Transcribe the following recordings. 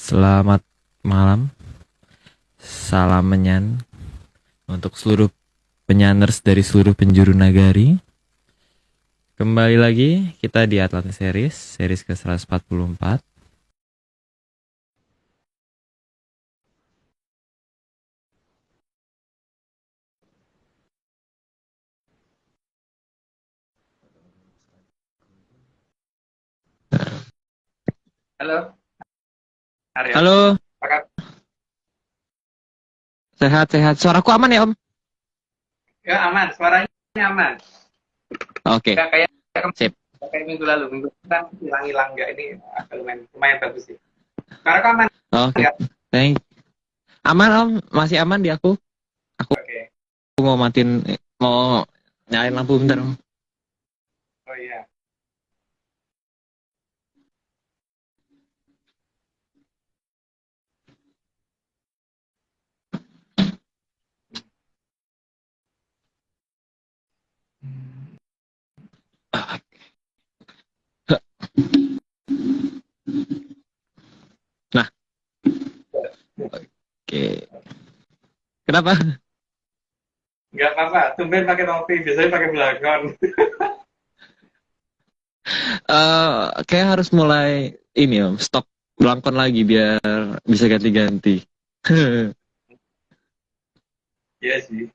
Selamat malam, salam menyan untuk seluruh penyanners dari seluruh penjuru nagari. Kembali lagi kita di Atlantis series ke 144. Halo, Aryo. Halo, Apakah sehat-sehat. Suaraku aman ya, Om? ya aman? Suaranya aman. Oke, Nggak kayak sip. kayak minggu lalu. Minggu lalu kan hilang-hilang nggak ini agak lumayan bagus sih. Suaraku aman Oke, nggak? thank. Aman, Om. Masih aman di aku. Aku Oke. mau mau nyalain lampu bentar, Om. Oh iya. Nah, oke. Kenapa? Nggak apa-apa. Tumben pakai topi. Biasanya pakai belakon. Kayak harus mulai ini, Om. Stok belangkon lagi biar bisa ganti-ganti. Iya sih.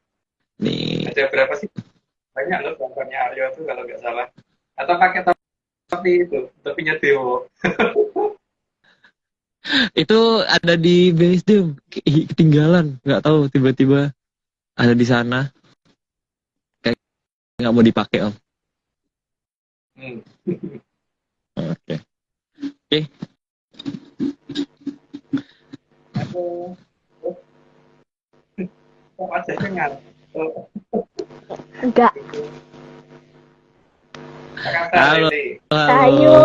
Nih, Ada berapa sih? Banyak loh belangkonnya Aryo tuh kalau nggak salah. Atau pakai topi itu, topinya Dewo. itu ada di base Dem, ketinggalan, nggak tahu tiba-tiba ada di sana, kayak nggak mau dipakai Om. Hmm. Oke, oke. Aku kok aja dengar. Oh, Enggak. apa kabar, Halo, Lili? Ayo. halo.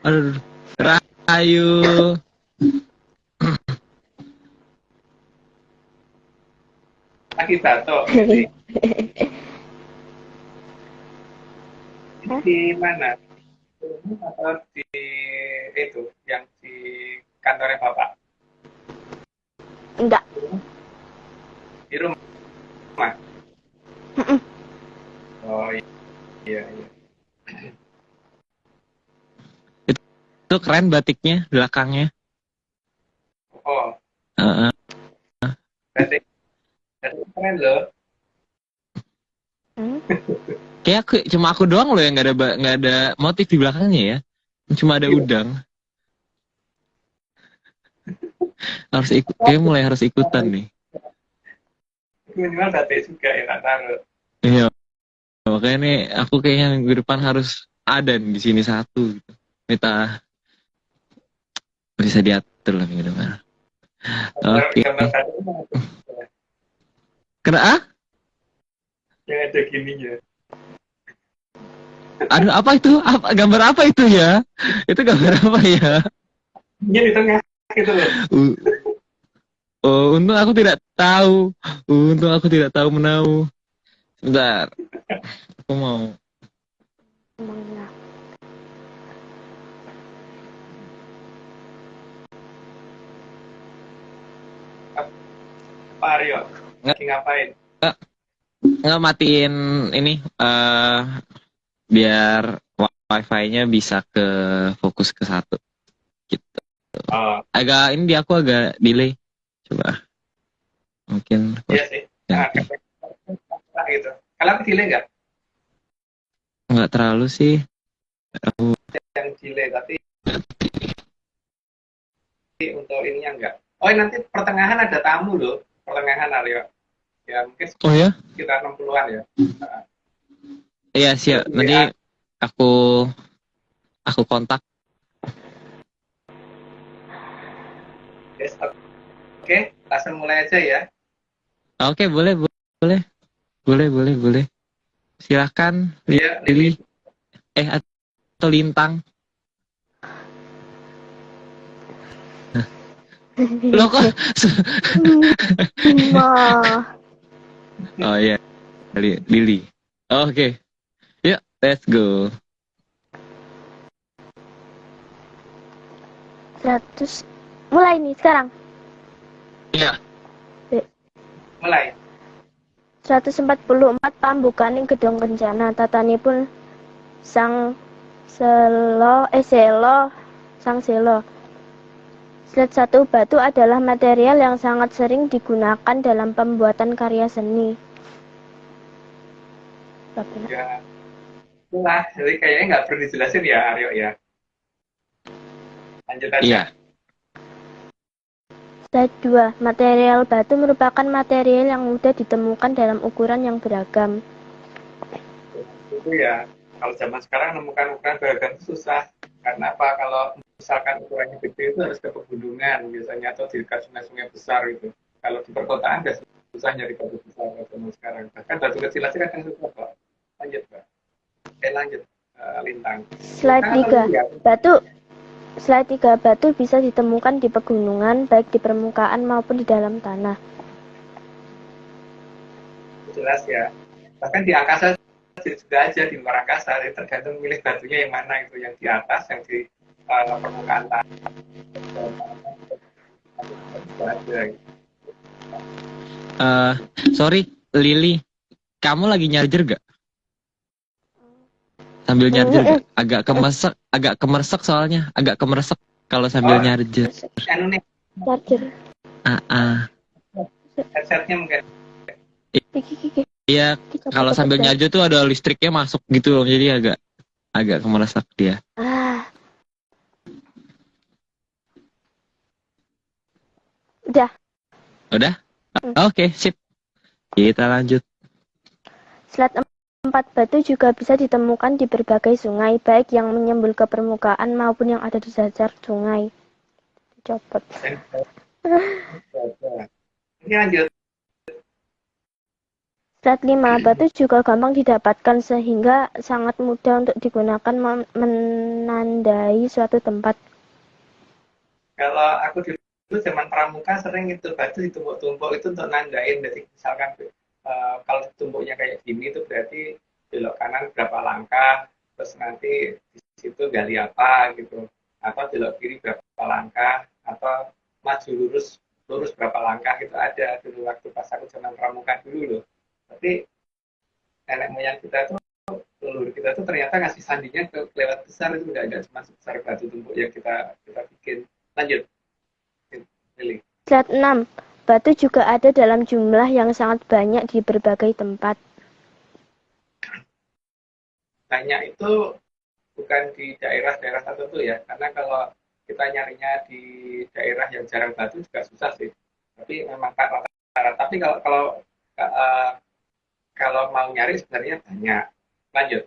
Aduh, Rahayu. Lagi batuk, Lili. Di mana? Atau di itu yang di kantornya bapak Enggak. di rumah? Mm-mm. Oh iya iya. Itu keren batiknya belakangnya. Oh Heeh. berarti berarti keren loh. Hmm? Kayak cuma aku doang loh yang nggak ada motif di belakangnya ya. Cuma ada Iya. udang. Harus ikut, kayak mulai harus ikutan nih. Minimal batik juga ya tak taruh. Iya, makanya nih aku kayaknya minggu depan harus ada nih di sini satu gitu. Minta bisa diatur lah minggu depan. Oke. Gambar batik Kena ah? yang ada gininya. Aduh, apa itu? Gambar apa itu ya? Itu gambar apa ya? Ini di tengah gitu loh. Uh, oh, untung aku tidak tahu. Untung aku tidak tahu menahu. Sebentar, aku mau. Emangnya. Pak Aryo Nggak, lagi ngapain? nggak matiin ini. Biar wifi-nya bisa ke fokus ke satu. Gitu. Oh Agak ini di aku agak delay. Coba, mungkin aku iya sih. Nah, ganti. gitu. Kalau aku delay nggak? Nggak terlalu sih. Aku Yang delay tapi untuk ininya enggak. Oh nanti pertengahan ada tamu loh. Pertengahan Aryo. Ya mungkin oh ya? sekitar 60-an ya. Nah, Iya siap. tunggu Nanti WA. aku aku kontak. Yes, oke, langsung mulai aja ya. Oke, boleh, boleh, boleh, boleh, boleh. Silakan, Iya, Lili. Lili. Atau Lintang. Lo kok? Ma. Oh iya, Lili. Oke, yuk, let's go. 100. Mulai nih sekarang. Iya. Mulai. 144 pambukaning gedung kencana tatanipun sang selo sang selo. Slide 1, batu adalah material yang sangat sering digunakan dalam pembuatan karya seni. Ya, itulah. Jadi kayaknya nggak perlu dijelasin ya, Aryo ya. Lanjut aja. Iya. Slide 2, material batu merupakan material yang mudah ditemukan dalam ukuran yang beragam. Itu ya, kalau zaman sekarang menemukan ukuran beragam itu susah. Karena apa? Kalau misalkan ukurannya gede itu harus ke pegunungan biasanya atau di dekat sungai-sungai besar gitu. Kalau di perkotaan udah susah nyari batu besar zaman sekarang. Bahkan batu kecil aja kadang susah kok. Lanjut, Pak. Lanjut, Lintang. Slide 3, Slide 3, batu bisa ditemukan di pegunungan, baik di permukaan maupun di dalam tanah. Jelas ya. Bahkan di angkasa juga aja, di luar angkasa, tergantung milih batunya yang mana itu, yang di atas, yang di permukaan tanah. Sorry, Lily, kamu lagi nyarjer gak? Sambil nyarjer gak? Agak kemersek soalnya, agak kemersek kalau sambil nyarjer. Anu nih, Charger. headsetnya mungkin. Iya, kalau sambil nyarjer tuh ada listriknya masuk gitu loh, jadi agak kemersek dia. Udah? Oke, sip. Kita lanjut. Slide 4, batu juga bisa ditemukan di berbagai sungai, baik yang menyembul ke permukaan maupun yang ada di dasar sungai. Dicopot. Ini lanjut. Slide 5, batu juga gampang didapatkan sehingga sangat mudah untuk digunakan menandai suatu tempat. Kalau aku dulu zaman pramuka sering itu batu ditumpuk-tumpuk itu untuk nandain. Jadi misalkan kalau ditumpuknya kayak gini itu berarti belok kanan berapa langkah, terus nanti di situ gali apa gitu, atau belok kiri berapa langkah, atau maju lurus berapa langkah, itu ada dulu waktu pas aku zaman pramuka dulu loh. Tapi nenek moyang kita tuh, leluhur kita tuh ternyata ngasih sandinya lewat besar, itu nggak cuma sebesar batu tumpuk yang kita bikin. Lanjut, Lili. Slide 6, batu juga ada dalam jumlah yang sangat banyak di berbagai tempat. Banyak itu bukan di daerah-daerah tertentu ya, karena kalau kita nyarinya di daerah yang jarang batu juga susah sih. Tapi memang rata-rata. Tapi kalau mau nyari sebenarnya banyak. Lanjut.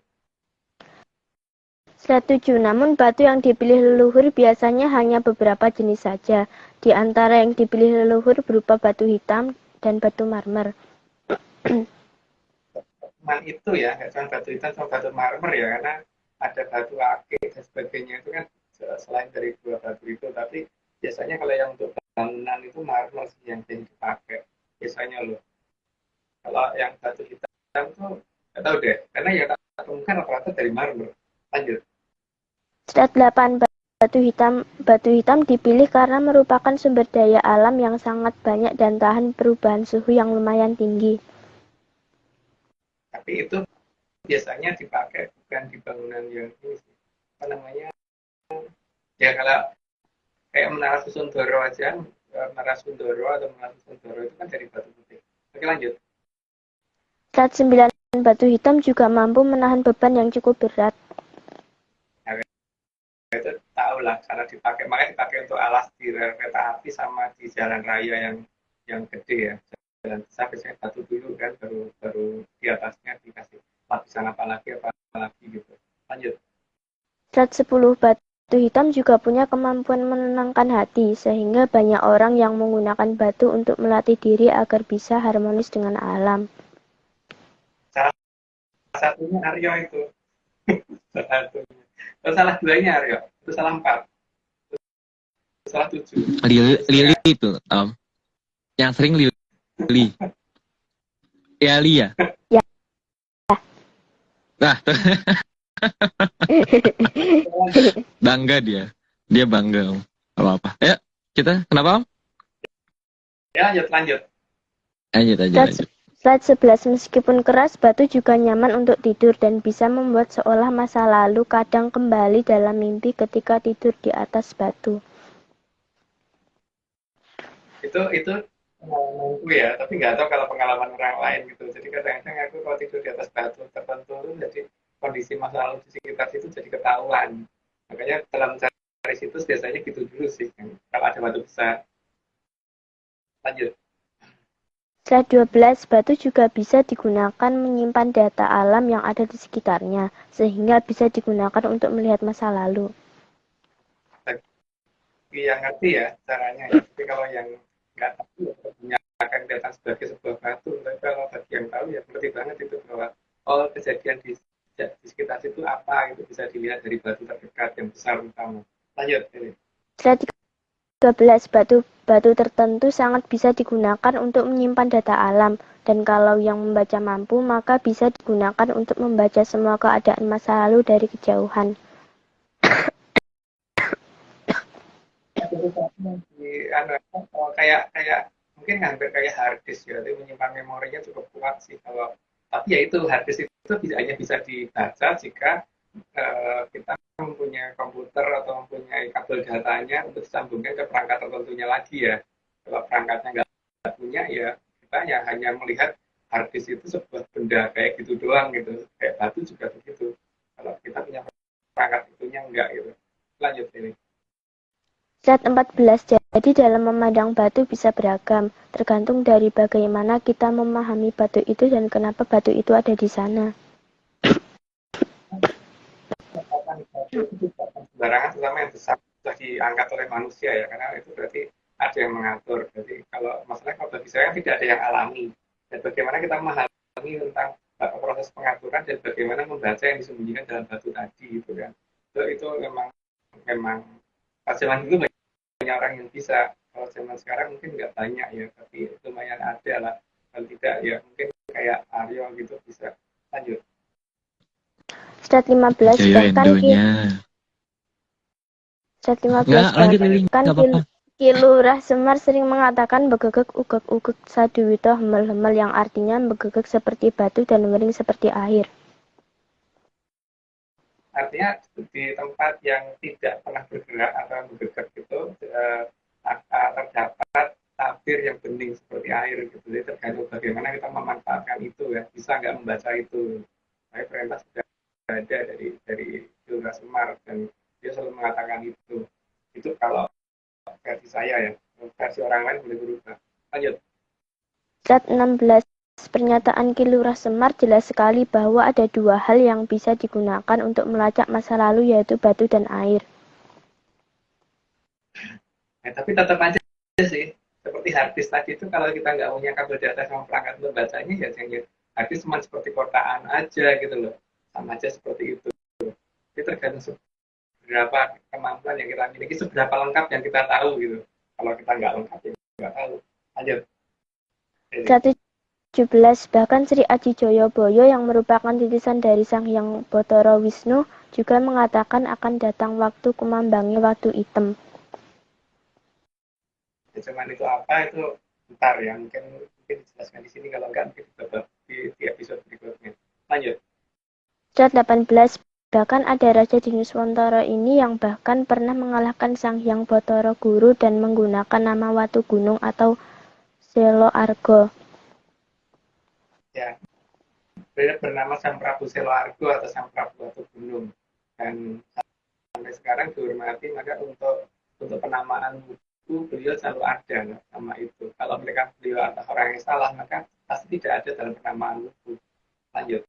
Slide 7, namun batu yang dipilih leluhur biasanya hanya beberapa jenis saja. Di antara yang dipilih leluhur berupa batu hitam dan batu marmer. Itu ya, nggak cuma batu hitam sama batu marmer ya, karena ada batu akik dan sebagainya itu kan selain dari dua batu itu. Tapi biasanya kalau yang untuk bangunan itu marmer sih yang dipakai biasanya loh. Kalau yang batu hitam tuh nggak tahu deh, karena ya tak temukan rata-rata dari marmer. Lanjut. Slide 8, batu hitam dipilih karena merupakan sumber daya alam yang sangat banyak dan tahan perubahan suhu yang lumayan tinggi. Tapi itu biasanya dipakai bukan di bangunan yang ini, apa namanya? Ya kalau kayak Menara Susundoro aja, Menara Sundoro atau Menara Susundoro itu kan dari batu putih. Oke, lanjut. Slide 9, batu hitam juga mampu menahan beban yang cukup berat. Nah, itu tahu lah, karena makanya dipakai untuk alas di rel kereta api sama di jalan raya yang gede ya. Jalan besar biasanya batu dulu kan, baru di atasnya dikasih lapisan apa lagi gitu. Lanjut. Slide 10, batu hitam juga punya kemampuan menenangkan hati, sehingga banyak orang yang menggunakan batu untuk melatih diri agar bisa harmonis dengan alam. Salah satunya Aryo itu. Salah satunya. Terus salah duanya Aryo. Itu salah 4. Itu salah 7. Lili itu, yang sering Lili. Ya, Lia. Ya. Nah, bangga dia. Dia bangga. Apa-apa. Ya, Kita kenapa Om? Ya, lanjut. Lanjut. Slide 11, meskipun keras, batu juga nyaman untuk tidur dan bisa membuat seolah masa lalu kadang kembali dalam mimpi ketika tidur di atas batu. Itu pengalamanku ya, tapi nggak tahu kalau pengalaman orang lain gitu. Jadi kadang-kadang aku kalau tidur di atas batu tertentu, jadi kondisi masa lalu di sekitar situ jadi ketahuan. Makanya dalam cari situs biasanya gitu dulu sih, kalau ada batu besar. Lanjut. Slide 12, batu juga bisa digunakan menyimpan data alam yang ada di sekitarnya, sehingga bisa digunakan untuk melihat masa lalu. Bagi yang ngerti ya caranya ya, tapi kalau yang nggak tahu ya akan datang sebagai sebuah batu. Tapi kalau bagi yang tahu ya ngerti banget itu bahwa kejadian di sekitar situ apa gitu bisa dilihat dari batu terdekat yang besar utama. Lanjut ini. Slide 13, batu tertentu sangat bisa digunakan untuk menyimpan data alam, dan kalau yang membaca mampu, maka bisa digunakan untuk membaca semua keadaan masa lalu dari kejauhan. Kayak mungkin hampir kayak hard disk ya, jadi menyimpan memorinya cukup kuat sih kalau. Tapi ya itu hard disk itu hanya bisa dibaca jika kita mempunyai komputer atau mempunyai kabel datanya untuk disambungkan ke perangkat tertentunya lagi ya. Kalau perangkatnya nggak punya ya kita ya hanya melihat hard disk itu sebuah benda kayak gitu doang gitu. Kayak batu juga begitu. Kalau kita punya perangkat itunya enggak gitu. Lanjut ini. Slide 14, jadi dalam memandang batu bisa beragam, tergantung dari bagaimana kita memahami batu itu dan kenapa batu itu ada di sana. Sembarangan terutama yang besar sudah diangkat oleh manusia ya, karena itu berarti ada yang mengatur. Jadi kalau masalah kalau bagi saya tidak ada yang alami, dan bagaimana kita memahami tentang proses pengaturan dan bagaimana membaca yang disembunyikan dalam batu tadi gitu kan. Itu memang pas zaman dulu banyak orang yang bisa, kalau zaman sekarang mungkin nggak banyak ya, tapi lumayan ada lah. Kalau tidak ya mungkin kayak Aryo gitu bisa. Lanjut. Slide 15, bahkan Ki Lurah Semar sering mengatakan begegek ugek-ugek saduwito hemel-hemel yang artinya begegek seperti batu dan mering seperti air. Artinya di tempat yang tidak pernah bergerak atau bergerak itu terdapat tabir yang bening seperti air gitu. Jadi tergantung bagaimana kita memanfaatkan itu ya. Bisa nggak membaca itu. Tapi perintah sudah ada dari Lurah Semar dan dia selalu mengatakan itu. Itu kalau versi saya ya. Versi orang lain boleh berubah. Lanjut. Slide 16. Pernyataan Ki Lurah Semar jelas sekali bahwa ada dua hal yang bisa digunakan untuk melacak masa lalu, yaitu batu dan air. Tapi tetap aja sih, seperti hard disk tadi itu kalau kita nggak punya kabel data sama perangkat untuk bacanya ya jangan hard disk cuma seperti kotaan aja gitu loh, sama aja seperti itu. Itu tergantung seberapa kemampuan yang kita miliki, seberapa lengkap yang kita tahu gitu. Kalau kita nggak lengkap ya nggak tahu. Lanjut. 17, bahkan Sri Aji Joyoboyo yang merupakan titisan dari Sang Hyang Bathara Wisnu juga mengatakan akan datang waktu kumambangi watu hitam. Ya, cuman itu apa itu ntar ya mungkin dijelaskan di sini, kalau enggak mungkin di episode berikutnya. Lanjut. Slide 18, bahkan ada Raja Dinuswantara ini yang bahkan pernah mengalahkan Sang Hyang Bathara Guru dan menggunakan nama watu gunung atau Selo Arga. Ya, bernama Sang Prabu Selo Arga atau Sang Prabu Watu Gunung, dan sampai sekarang dihormati. Maka untuk penamaan buku beliau selalu ada nama itu. Kalau mereka beliau atau orang yang salah maka pasti tidak ada dalam penamaan buku. Lanjut.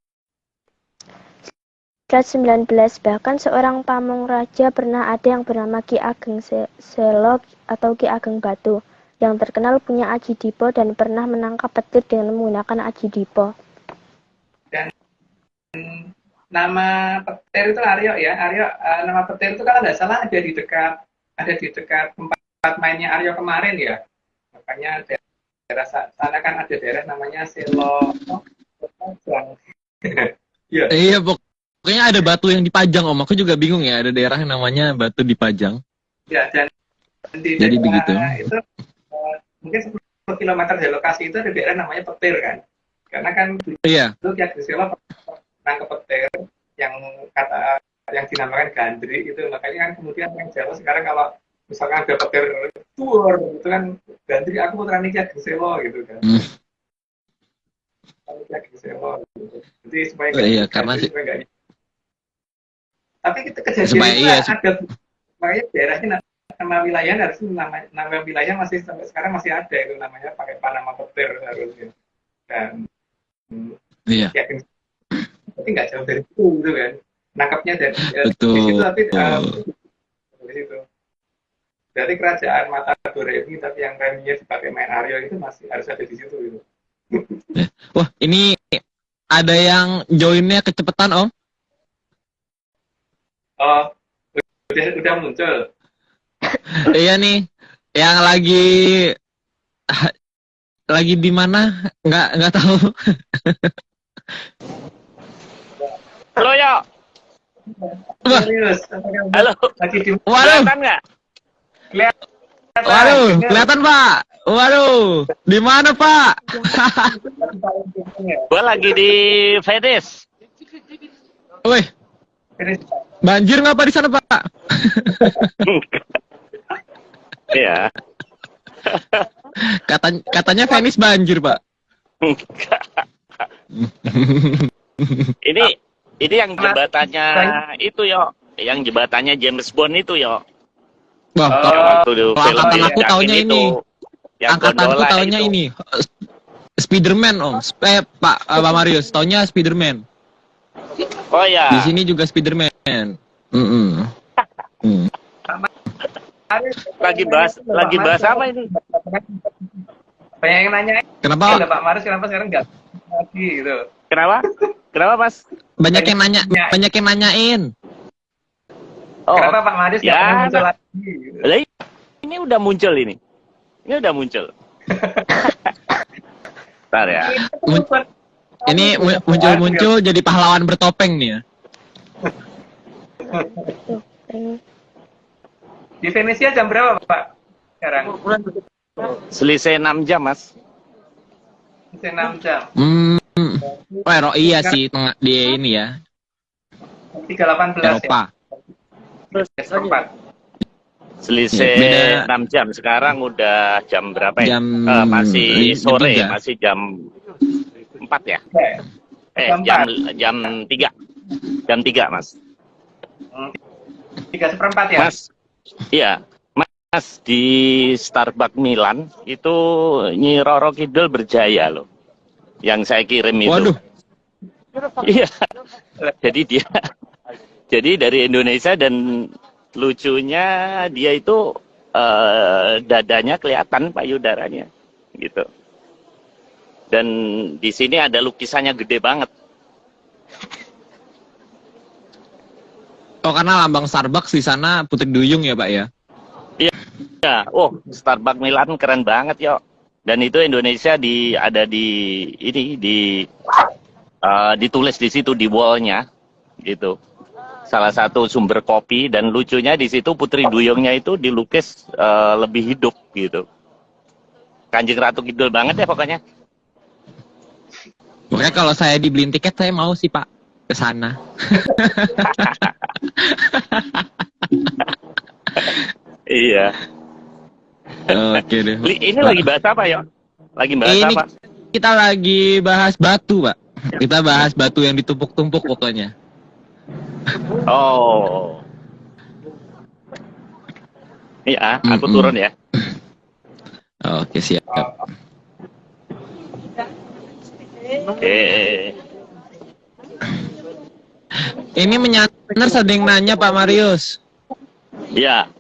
Slide 19, bahkan seorang pamong raja pernah ada yang bernama Ki Ageng Selo atau Ki Ageng Batu, yang terkenal punya aji dipo dan pernah menangkap petir dengan menggunakan aji dipo. Dan nama petir itu Aryo ya, nama petir itu kalau nggak salah ada di dekat tempat mainnya Aryo kemarin ya. Makanya daerah sana kan ada daerah namanya Selo. Ya. Iya, pokoknya ada batu yang dipajang Om. Aku juga bingung ya, ada daerah yang namanya batu dipajang. Ya, dan Di Jadi daerah begitu. itu mungkin 10 kilometer dari lokasi itu ada daerah namanya Petir kan. Karena kan Iya. dulu Ki Ageng Sela nangkep petir yang kata yang dinamakan gandri itu, makanya kan kemudian yang Jawa sekarang kalau misalkan ada petir tur itu kan gandri aku putrane Ki Ageng Sela gitu kan. Ki Ageng Sela gitu. Jadi supaya Iya, karena sih. Tapi kita kejadian Supaya itu iya, ada, makanya daerahnya nama wilayah harus nama wilayah masih sampai sekarang masih ada itu namanya pakai Panama Petir harusnya. Dan iya. Ya, tapi nggak jauh dari itu gitu kan. Nangkapnya dari Betul. di situ tapi dari situ. Dari kerajaan Matador ini tapi yang reminya dipakai main Aryo itu masih harus ada di situ gitu. Wah, ini ada yang joinnya kecepatan, Om. Oh, udah muncul. Iya nih, yang lagi di mana? Nggak tahu. Halo, Yo. Wah. Serius. Halo. Lagi di Waduh, Kelihatan nggak? waduh, kelihatan Pak. Waduh, di mana Pak? Gua lagi di Venice. Wih, banjir nggak Pak di sana Pak? Iya. Katanya Venice banjir Pak. Ini yang jembatannya itu, Yo. Yang jembatannya James Bond itu, Yo. Wah, Yang waktu di film angkatan aku diledakin taunya itu. ini. Yang Angkatanku gondola taunya itu. ini. Spiderman Om. Pak Marius, taunya Spiderman. Oh ya. Di sini juga Spiderman. Lagi bahas apa ini? Banyak yang nanya. Kenapa? Pak Marius kenapa sekarang nggak lagi gitu? Kenapa? Kenapa, Mas? Banyak yang nanyain. Oh, Kenapa Pak Marius nggak pernah muncul lagi? Gitu. Lah, ini udah muncul ini. Ini udah muncul. Bentar ya. Ini muncul jadi pahlawan bertopeng nih ya. Di Venesia jam berapa Pak sekarang? Selisih 6 jam, Mas. Selisih 6 jam. Iya sih di ini ya. 3.18 Eropa. ya. Seperempat. Selisih Beda. 6 jam. Sekarang udah jam berapa ya? Jam Masih sore, 3. masih jam 4 ya? Jam 3. Jam 3, Mas. 3/4 ya? Mas. Iya. Mas, di Starbucks Milan itu Nyi Roro Kidul berjaya loh. Yang saya kirim itu. Waduh. Iya. Jadi dari Indonesia, dan lucunya dia itu dadanya kelihatan payudaranya gitu. Dan di sini ada lukisannya gede banget. Oh, karena lambang Starbucks di sana Putri Duyung ya, Pak ya? Ya, Starbucks Milan keren banget, yo. Dan itu Indonesia ditulis di situ di wall-nya gitu. Salah satu sumber kopi, dan lucunya di situ Putri Duyungnya itu dilukis lebih hidup gitu. Kanjeng Ratu Kidul banget ya pokoknya. Makanya kalau saya dibeliin tiket saya mau sih Pak ke sana. Iya. Oke deh. Ini lagi bahas apa, yo? Lagi bahas Ini apa? kita lagi bahas batu, Pak. Kita bahas batu yang ditumpuk-tumpuk pokoknya. Oh. Iya, aku turun ya. Oke, siap. Oke. Ini menyandar ada yang nanya Pak Marius. Iya,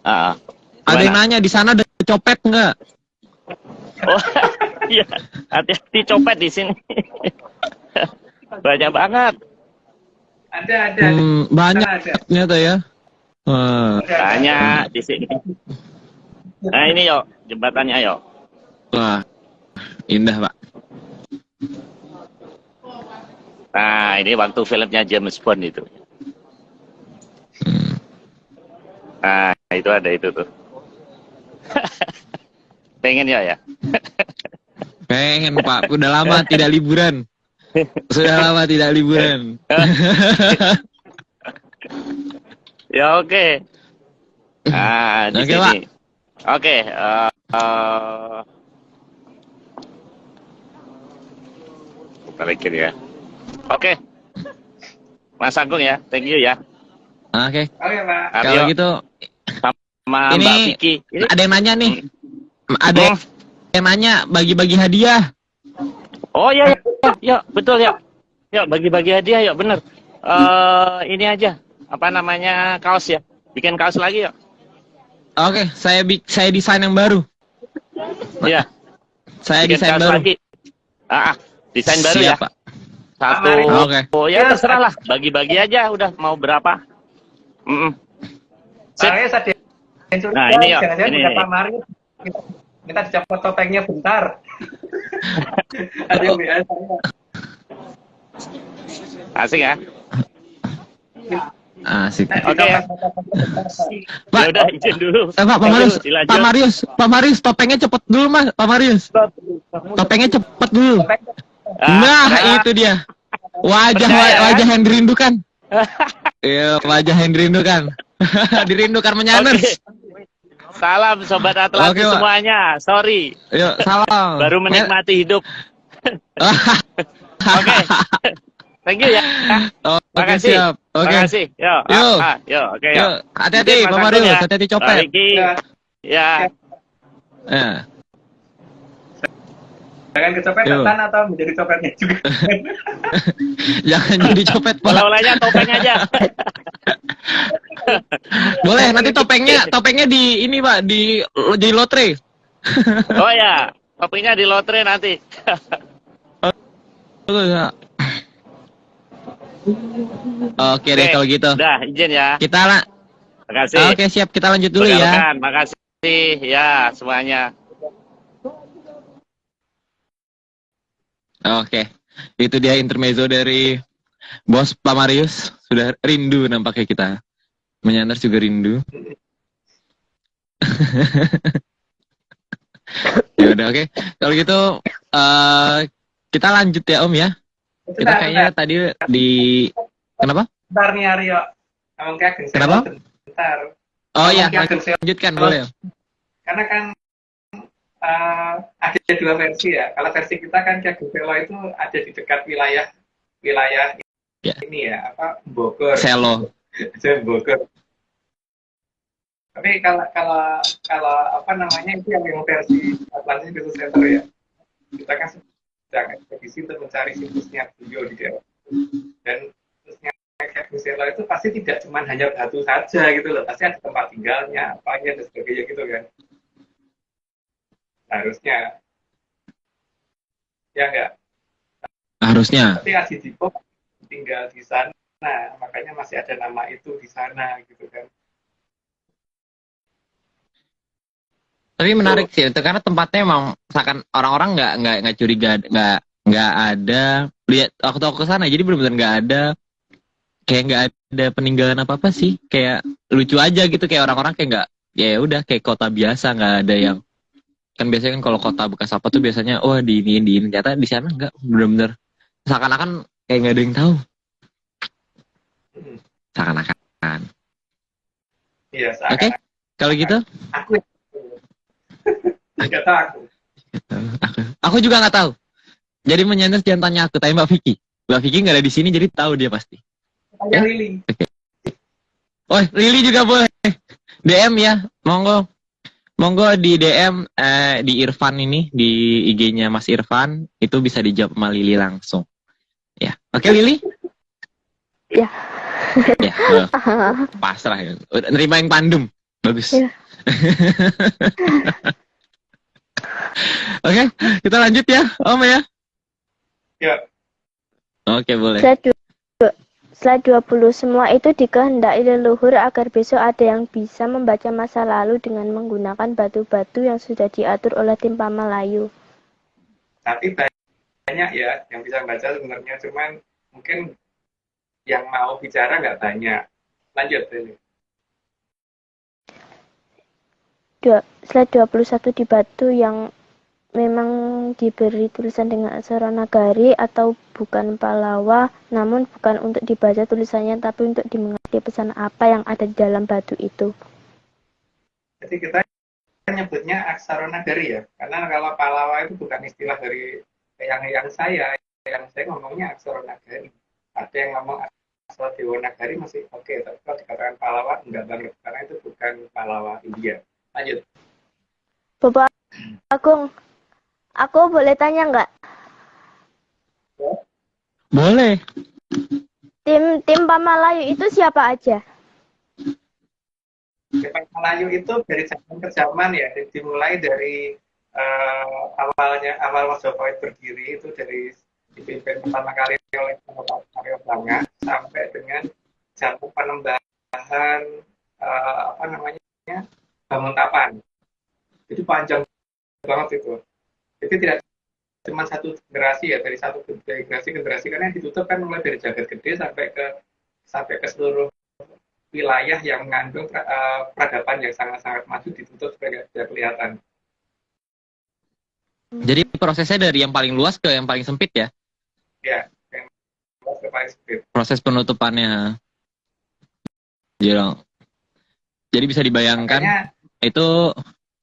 Ada yang nanya di sana ada copet nggak? Oh, iya. Hati-hati copet di sini. Banyak banget. Ada. Banyak Ada. ternyata ya. Wah. Banyak di sini. Nah, ini yo, jembatannya yo. Wah, indah Pak. Nah, ini waktu filmnya James Bond itu. Nah, itu ada itu tuh. Pengen ya? Pengen Pak, udah lama tidak liburan. Sudah lama tidak liburan. Ya oke. Nah, di Oke, sini. Pak. Oke. Balikin ya. Oke. Mas Agung ya, thank you ya. Oke. Oke, Pak. Kalau Aryo gitu sama ini Mbak Vicky. Ini ada yang nanya nih. Ada yang nanya bagi-bagi hadiah. Oh ya, betul ya. Yuk bagi-bagi hadiah yuk, bener. Ini aja, apa namanya, kaos ya. Bikin kaos lagi yuk. Oke, saya desain yang baru. Iya. Saya Bikin desain kaos baru. lagi. Desain baru ya. Siap, Pak. Satu. Oke. Oh ya terserah lah, bagi-bagi aja udah mau berapa. Sip. Marius ada yang curiga, Nah, ini ya, jangan-jangan ini. udah Pak Marius. Kita dicopot topengnya bentar. Ada yang WA saya. Asik ya. Asik. Oke ya. Pak, Ya udah izin dulu. Pak Marius, Dilanjut. Pak Marius, topengnya cepet dulu Mas, Pak Marius. Topengnya cepet dulu. Nah, itu dia. Wajah yang dirindukan. Iya, wajah yang dirindukan. Dirindukan menyaners. Oke. Salam Sobat Atlantis Oke, Pak. semuanya. Sorry. Yuk, salam. Baru menikmati hidup. Oke. Thank you ya. Oke, Makasih. siap. Oke. Makasih. Yo. Yuk. Oke, Yuk, hati-hati Izin, Mas Pak Agung Marius, ya. hati-hati copet. Ricky. Ya. Ya. Jangan kecopetan atau menjadi copetnya juga. Jangan jadi copet, Pak. Bola-bolanya topeng aja. Boleh, nanti topengnya di ini, Pak, di lotre. Oh ya, topengnya di lotre nanti. Oke deh kalau gitu. Udah, izin ya. Kita lah. Makasih. Oke, siap. Kita lanjut dulu ya. Berkalakan. Makasih ya semuanya. Oke. Itu dia intermezzo dari Bos Pak Marius. Sudah rindu nampaknya kita. Menyandar juga rindu. Ya udah, oke. Kalau gitu kita lanjut ya Om ya. Kita kayaknya tadi di kenapa? Bentar nih Aryo. Ngomong ke Ageng Kenapa? Selo bentar. Oh iya, Ngomong ke Ageng Selo. lanjutkan boleh. Karena kan ada dua versi ya. Kalau versi kita kan Ki Ageng Selo itu ada di dekat wilayah Ya. ini ya, apa Bogor. Selo. Bogor. Tapi kalau apa namanya itu yang versi Atlantis Business Center ya. Kita kan sedang ekspedisi untuk mencari situsnya beliau di daerah. Dan situsnya Ageng Selo itu pasti tidak cuma hanya batu saja gitu loh. Pasti ada tempat tinggalnya, apanya dan sebagainya gitu kan. Harusnya. Ya enggak? Harusnya. Tapi Aji Dipo tinggal di sana, makanya masih ada nama itu di sana gitu kan. Tapi menarik sih, itu karena tempatnya emang misalkan orang-orang nggak curiga, nggak ada lihat waktu aku kesana, jadi benar-benar nggak ada peninggalan apa sih, kayak lucu aja gitu, kayak orang-orang kayak nggak, ya udah kayak kota biasa, nggak ada yang kan biasanya kan kalau kota bekas apa tuh biasanya di ini ternyata di sana nggak, benar-benar seakan-akan kayak nggak ada yang tahu, seakan-akan. Iya. Oke, kalau gitu. Aku nggak tahu aku. Aku juga nggak tahu. Jadi menyanyi jangan tanya aku, tanya Mbak Vicky. Mbak Vicky nggak ada di sini, jadi tahu dia pasti. Tanya Lili. Okay. Oh, Lili juga boleh. DM ya, monggo di DM di Irfan ini, di IG-nya Mas Irfan, itu bisa dijawab sama Lili langsung. Ya, oke Lili? Ya. Ya, pasrah ya. Udah nerima yang pandum, bagus. Ya. Oke, kita lanjut ya, Om ya. Ya. Oke, boleh. Slide 20, semua itu dikehendaki leluhur agar besok ada yang bisa membaca masa lalu dengan menggunakan batu-batu yang sudah diatur oleh tim Pamalayu. Tapi banyak ya yang bisa baca sebenarnya, cuman mungkin yang mau bicara nggak banyak. Lanjut ini. slide 21 di batu yang memang diberi tulisan dengan aksara nagari atau bukan Pallawa, namun bukan untuk dibaca tulisannya tapi untuk dimengerti pesan apa yang ada di dalam batu itu. Jadi kita nyebutnya aksara nagari ya, karena kalau Pallawa itu bukan istilah dari yang saya ngomongnya aksara nagari. Ada yang ngomong aksara Dewanagari masih oke, tapi kalau dikatakan Pallawa enggak banget, karena itu bukan Pallawa India. Lanjut. Bapak Agung, aku boleh tanya nggak? Boleh. Tim Pamalayu itu siapa aja? Jepang Melayu itu dari zaman ke zaman ya, dimulai dari awal Majapahit berdiri itu dari dipimpin pertama kali oleh Mario Banga sampai dengan zaman penembahan Banguntapan. Itu panjang banget itu. Jadi tidak cuma satu generasi ya, dari satu generasi karena yang ditutup kan mulai dari Jagat Gede sampai ke seluruh wilayah yang mengandung peradaban yang sangat-sangat maju ditutup supaya tidak kelihatan. Jadi prosesnya dari yang paling luas ke yang paling sempit ya? Ya, yang luas ke paling sempit. Proses penutupannya. Jadi bisa dibayangkan makanya, itu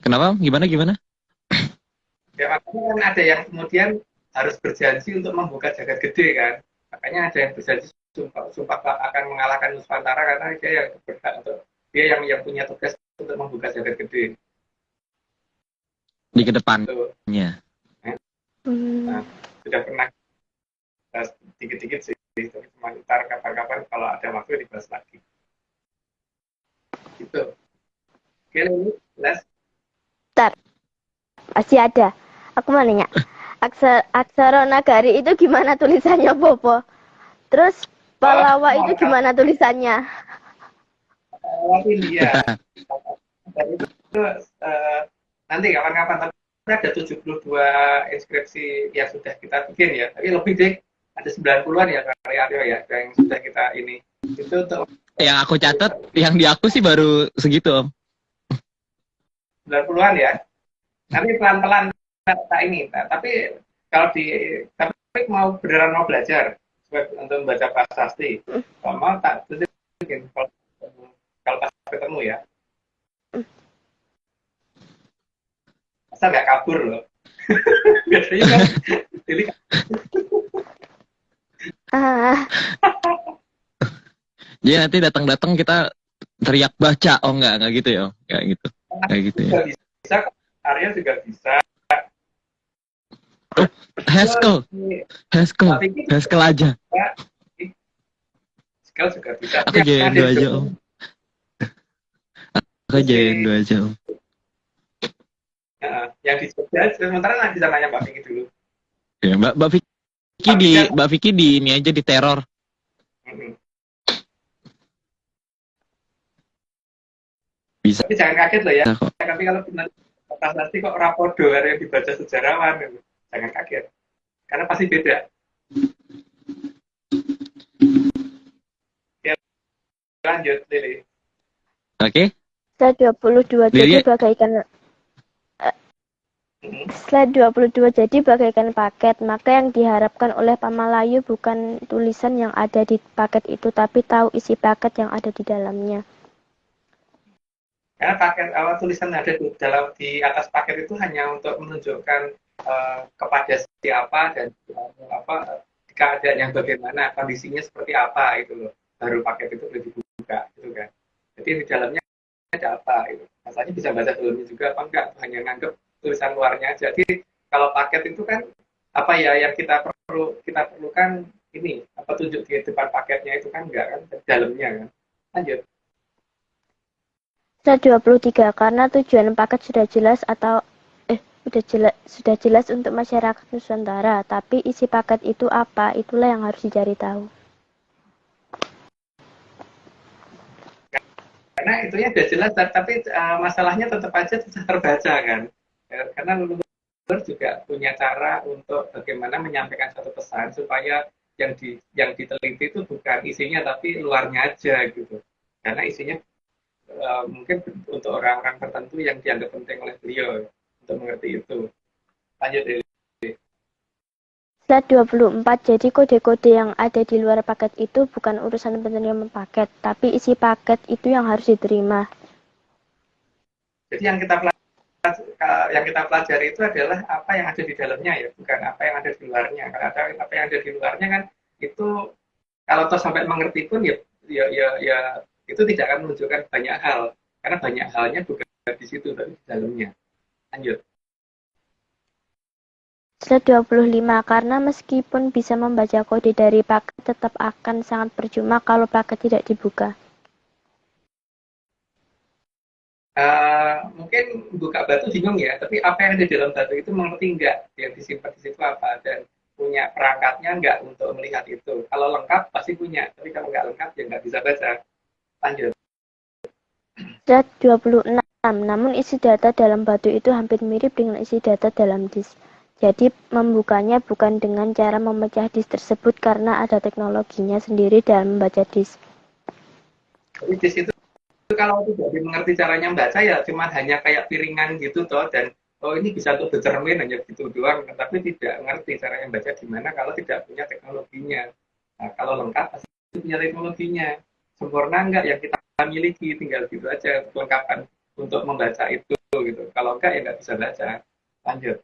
kenapa? Gimana? Ya makanya kan ada yang kemudian harus berjanji untuk membuka Jagat Gede kan. Makanya ada yang berjanji sumpah akan mengalahkan Nusantara karena dia yang berhak untuk dia yang punya tugas untuk membuka Jagat Gede di kedepannya. Nah, sudah pernah dikit-dikit sih, tapi cuma ntar kapan-kapan kalau ada waktu dibahas lagi. Gitu. Oke, Les. Bentar, pasti ada. Aku mau nanya, aksara nagari itu gimana tulisannya, Bobo? Terus Pallawa itu gimana tulisannya? India. Itu nanti kapan-kapan ada 72 inskripsi yang sudah kita bikin ya. Tapi lebih deh, ada 90-an ya karya ya yang sudah kita ini. Itu untuk yang aku catat, yang di aku sih baru segitu, Om. 90-an ya. Nanti pelan-pelan tak ini. Tapi kalau tapi mau beneran mau belajar untuk membaca prasasti, kalau mau tak tunjukin kalau pas ketemu ya. Masa nggak kabur loh. Biasanya kan jadi jadi nanti datang kita teriak baca, oh enggak gitu ya, kayak gitu. Kayak gitu ya. Bisa, Arya juga bisa. Oh, Haskell aja. Haskell juga bisa. Aku ajain dua aja, Om. Aku ajain dua aja, Om. Yang di Jogja, sementara nanti bisa nanya Mbak Vicky dulu. Ya, Mbak Vicky di ini aja, di teror. Bisa. Tapi jangan kaget loh ya. Tapi kalau pasti kok rapodo ada yang dibaca sejarawan, jangan kaget. Karena pasti beda. Ya, lanjut, Lili. Oke. Slide 22 jadi bagaikan Slide 22 jadi bagaikan paket, maka yang diharapkan oleh Pamalayu bukan tulisan yang ada di paket itu, tapi tahu isi paket yang ada di dalamnya. Karena paket tulisan ada di atas paket itu hanya untuk menunjukkan kepada siapa dan keadaan yang bagaimana, kondisinya seperti apa itu loh. Baru paket itu boleh dibuka gitu kan. Jadi di dalamnya ada apa itu. Masalahnya bisa baca dalamnya juga apa enggak, hanya nganggep tulisan luarnya aja. Jadi kalau paket itu kan apa ya yang kita perlukan ini apa tunjuk di depan paketnya itu kan enggak kan dalamnya kan. Lanjut. Slide 23 karena tujuan paket sudah jelas sudah jelas untuk masyarakat Nusantara, tapi isi paket itu apa? Itulah yang harus dicari tahu. Karena itunya sudah jelas, tapi masalahnya tetap aja susah terbaca kan. Karena leluhur juga punya cara untuk bagaimana menyampaikan satu pesan supaya yang diteliti itu bukan isinya tapi luarnya aja gitu. Karena isinya mungkin untuk orang-orang tertentu yang dianggap penting oleh beliau untuk mengerti itu. Lanjut deh. Slide 24, jadi kode-kode yang ada di luar paket itu bukan urusan penerima paket, tapi isi paket itu yang harus diterima. Jadi yang kita pelajari itu adalah apa yang ada di dalamnya ya, bukan apa yang ada di luarnya. Kalau ada apa yang ada di luarnya kan itu kalau toh sampai mengerti pun ya itu tidak akan menunjukkan banyak hal karena banyak halnya bukan di situ tapi di dalamnya. Lanjut. Slide 25, karena meskipun bisa membaca kode dari paket tetap akan sangat percuma kalau paket tidak dibuka. Mungkin buka batu bingung ya, tapi apa yang ada di dalam batu itu mengerti enggak yang disimpan di situ apa dan punya perangkatnya enggak untuk melihat itu. Kalau lengkap pasti punya, tapi kalau enggak lengkap ya enggak bisa baca. Lanjut. Slide 26, namun isi data dalam batu itu hampir mirip dengan isi data dalam disk. Jadi membukanya bukan dengan cara memecah disk tersebut karena ada teknologinya sendiri dalam membaca disk. Jadi disk itu kalau tidak dimengerti caranya membaca ya cuma hanya kayak piringan gitu toh dan oh ini bisa untuk bercermin hanya gitu doang tapi tidak mengerti caranya membaca gimana kalau tidak punya teknologinya. Nah, kalau lengkap pasti punya teknologinya. Sempurna enggak yang kita miliki tinggal gitu aja kelengkapan untuk membaca itu gitu. Kalau enggak ya enggak bisa baca. Lanjut.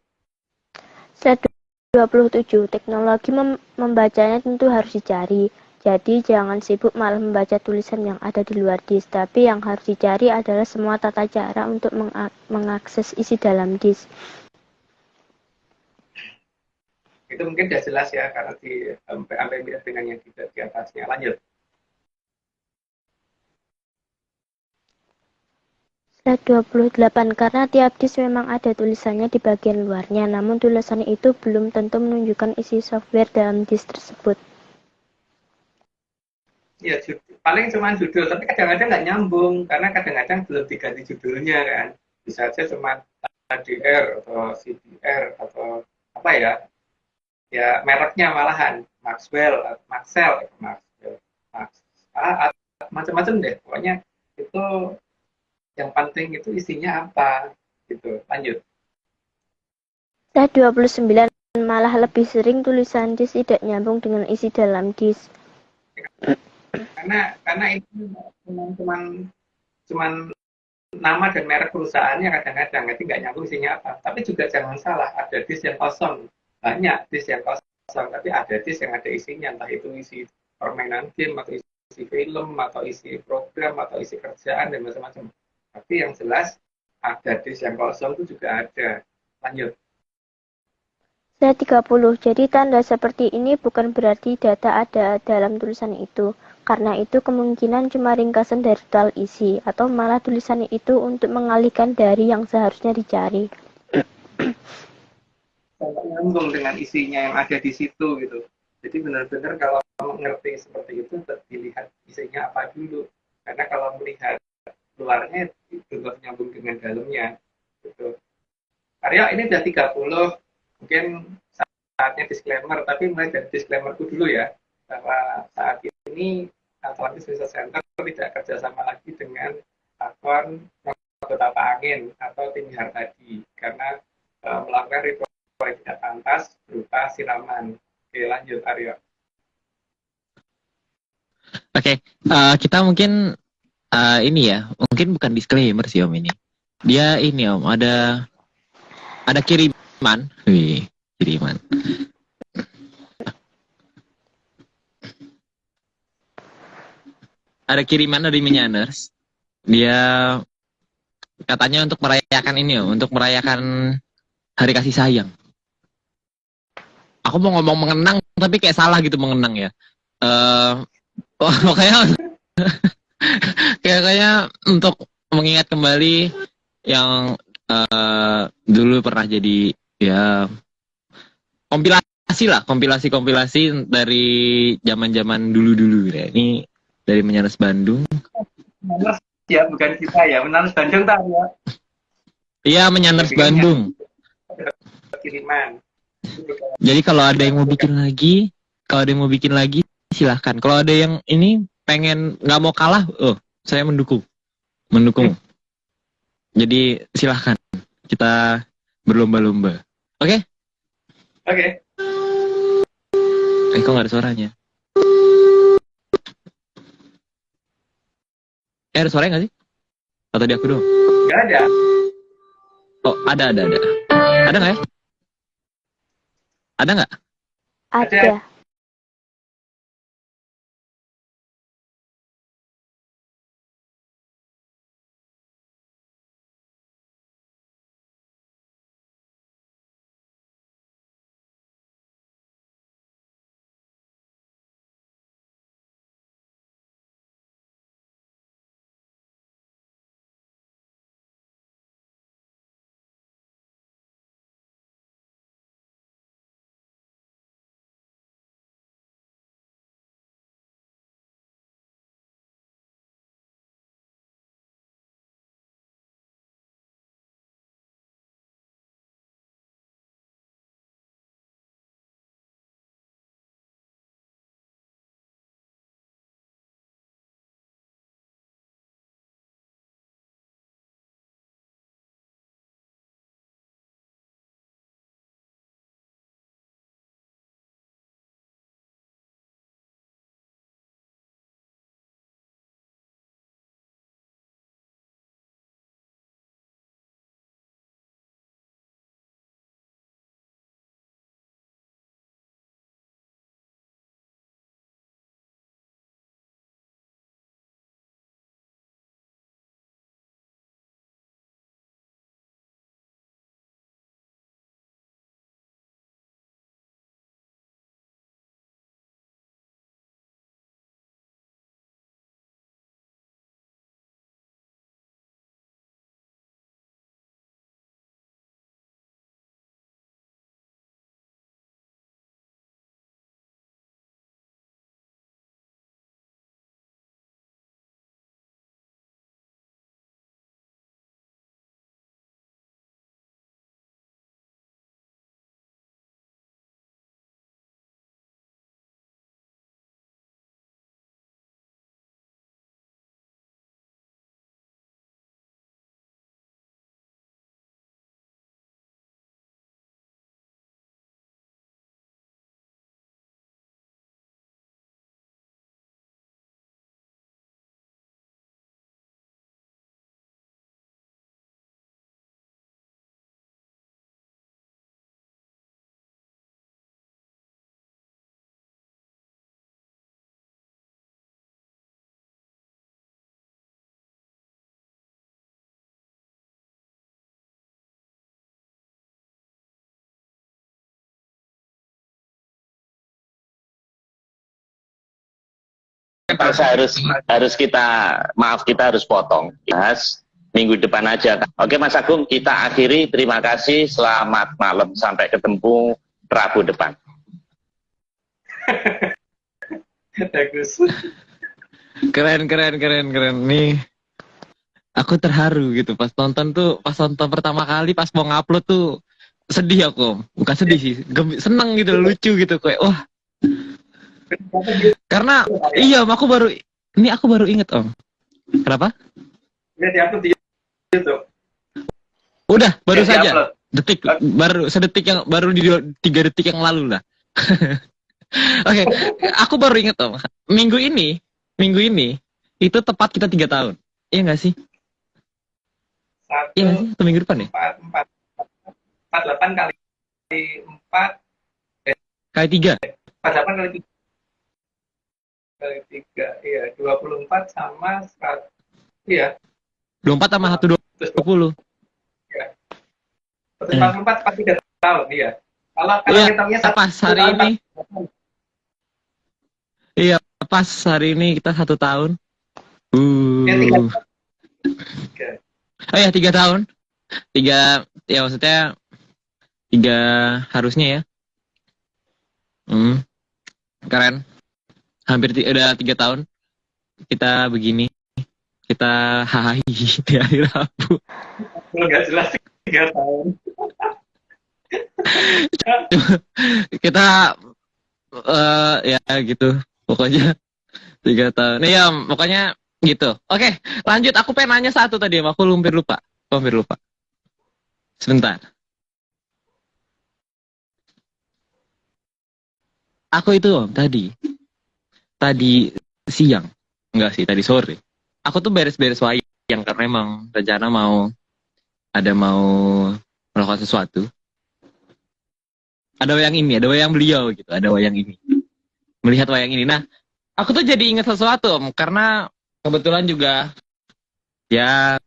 Slide 27, teknologi membacanya tentu harus dicari. Jadi jangan sibuk malah membaca tulisan yang ada di luar disk, tapi yang harus dicari adalah semua tata cara untuk mengakses isi dalam disk. Itu mungkin sudah jelas ya karena sampai mirip dengan yang di atasnya. Lanjut. Slide 28, karena tiap disk memang ada tulisannya di bagian luarnya, namun tulisan itu belum tentu menunjukkan isi software dalam disk tersebut. Ya, paling cuma judul, tapi kadang-kadang nggak nyambung, karena kadang-kadang belum diganti judulnya kan. Bisa aja cuma HDR atau CDR atau apa ya, ya mereknya malahan, Maxwell, macam-macam deh. Pokoknya itu yang penting itu isinya apa, gitu. Lanjut. Slide 29, malah lebih sering tulisan disk tidak nyambung dengan isi dalam disk. Karena itu cuman nama dan merek perusahaannya kadang-kadang nanti nggak nyambung isinya apa. Tapi juga jangan salah, ada disk yang kosong, banyak disk yang kosong, tapi ada disk yang ada isinya, entah itu isi permainan game atau isi film atau isi program atau isi kerjaan dan macam-macam. Tapi yang jelas ada disk yang kosong itu juga ada. Lanjut. Slide 30, jadi tanda seperti ini bukan berarti data ada dalam tulisan itu. Karena itu kemungkinan cuma ringkasan dari total isi, atau malah tulisan itu untuk mengalihkan dari yang seharusnya dicari. Sampai nyambung dengan isinya yang ada di situ gitu. Jadi benar-benar kalau mengerti seperti itu, dilihat isinya apa dulu. Karena kalau melihat luarnya, belum nyambung dengan dalamnya. Gitu. Arya, ini udah 30, mungkin saatnya disclaimer, tapi mulai dari disclaimerku dulu ya. Bahwa saat ini Atlantis Research Center tidak kerjasama lagi dengan akun beberapa angin atau tim Hartadi karena melakukan ritual yang tidak pantas berupa siraman. Oke, lanjut Aryo. Oke, kita mungkin ini ya, mungkin bukan disclaimer sih Om ini. Dia ini Om, ada kiriman. Wih, kiriman. Ada kiriman dari Minyaners. Dia katanya untuk merayakan ini Om, untuk merayakan Hari Kasih Sayang. Aku mau ngomong mengenang, tapi kayak salah gitu mengenang ya. Makanya kayaknya untuk mengingat kembali yang dulu pernah jadi ya kompilasi dari zaman dulu ya. Ini dari Menyaners Bandung. Menyaners ya, bukan kita ya. Menyaners Bandung tak ya? Iya, Menyaners Bandung. Kiriman. Jadi kalau ada yang mau bikin lagi, silahkan. Kalau ada yang ini pengen nggak mau kalah, saya mendukung. mendukung. Jadi silahkan kita berlomba-lomba. Oke? Oke. Kok nggak ada suaranya? Ada suaranya nggak sih? Atau di aku doang? Nggak ada. Oh, ada. Ada nggak ya? Ada nggak? Ada. Kita harus potong. Bahas minggu depan aja. Oke Mas Agung, kita akhiri. Terima kasih. Selamat malam. Sampai ketemu Rabu depan. Bagus. Keren. Nih, aku terharu gitu pas nonton pertama kali pas mau ngupload tuh sedih aku. Bukan sedih sih, seneng gitu, lucu gitu kayak wah. Karena iya, aku baru inget Om. Kenapa? Nggak diupload di YouTube. Udah, baru Nggak saja. diupload. Sedetik yang baru di 3 detik yang lalu lah. Oke, aku baru inget Om. Minggu ini itu tepat kita 3 tahun. Iya nggak sih? Iya nggak sih? Atau minggu depan ya? 48 kali 4 Kali 3. 48 kali 3 iya 24 sama 100 iya 24 sama 120. Iya. 44 pas 3 tahun iya. Kalau Iya, hitungnya pas hari ini. Iya, pas hari ini kita 1 tahun. Ya, 3. Oh ya, 3 tahun. 3, ya maksudnya 3 harusnya ya. Keren. Hampir udah 3 tahun kita begini. Kita hahaha di hari Rabu. Nggak jelas 3 tahun. Kita ya gitu. Pokoknya 3 tahun. Iya, pokoknya Gitu. Oke, lanjut. Aku pengen nanya satu tadi, Om. Aku hampir lupa. Sebentar. Aku itu, Om, tadi siang. Enggak sih, tadi sore. Aku tuh beres-beres wayang karena emang rencana mau melakukan sesuatu. Ada wayang beliau gitu, ada wayang ini. Melihat wayang ini. Nah, aku tuh jadi ingat sesuatu, Om, karena kebetulan juga ya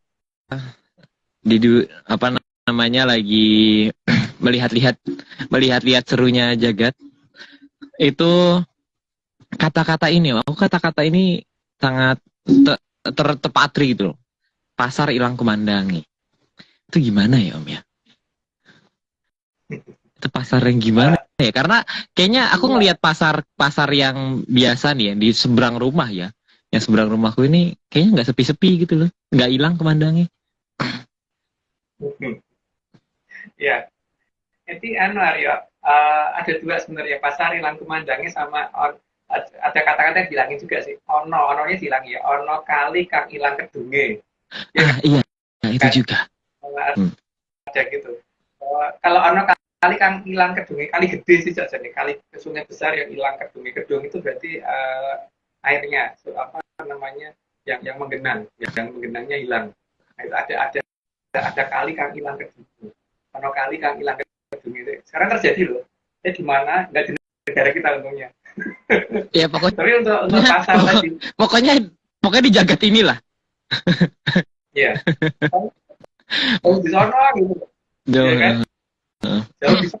apa namanya lagi melihat-lihat serunya jagat. Itu kata-kata ini sangat tertepatri gitu loh. Pasar hilang kumandangi. Itu gimana ya, Om ya? Itu pasar yang gimana ya? Karena kayaknya aku ngelihat pasar yang biasa nih ya, di seberang rumah ya. Yang seberang rumahku ini kayaknya nggak sepi-sepi gitu loh. Nggak hilang kumandangnya. Ya, jadi Aryo, ada dua sebenarnya, pasar hilang kumandangnya sama ada kata-kata yang bilangin juga sih. Ononya bilang ya, ono kali kang hilang kedunge. Ya, Iya, nah, itu kan? juga. Ada gitu. Kalau ono kali kang hilang kedunge, kali gede sih jadi kali sungai besar yang hilang kedunge. Kedung itu berarti airnya, apa namanya, yang menggenangnya hilang. Nah, itu ada kali kang hilang kedunge. Ono kali kang hilang kedunge itu. Sekarang terjadi loh. Di mana? Nggak di negara kita untungnya. Ya pokoknya. Tapi untuk pasar tadi. Pokoknya di jagat inilah. Iya. Di sana gitu. Jauh. Ya kan? Jauh bisa.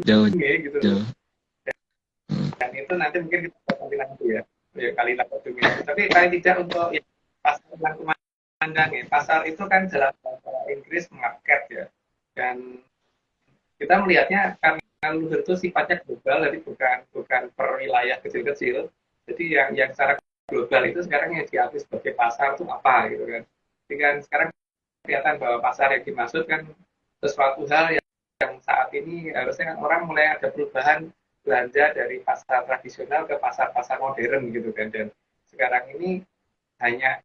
Jauh. Gitu. Dan itu nanti mungkin kita akan bilang itu ya. Ya kali lah kedunge. Tapi paling tidak untuk ya, pasar yang kumandang ya. Pasar itu kan dalam bahasa Inggris market ya. Dan kita melihatnya karena luhur itu sifatnya global, jadi bukan per wilayah kecil-kecil. Jadi yang secara global itu sekarang yang diakui sebagai pasar itu apa gitu kan. Jadi kan sekarang kelihatan bahwa pasar yang dimaksud kan sesuatu hal yang saat ini harusnya kan orang mulai ada perubahan belanja dari pasar tradisional ke pasar-pasar modern gitu kan. Dan sekarang ini hanya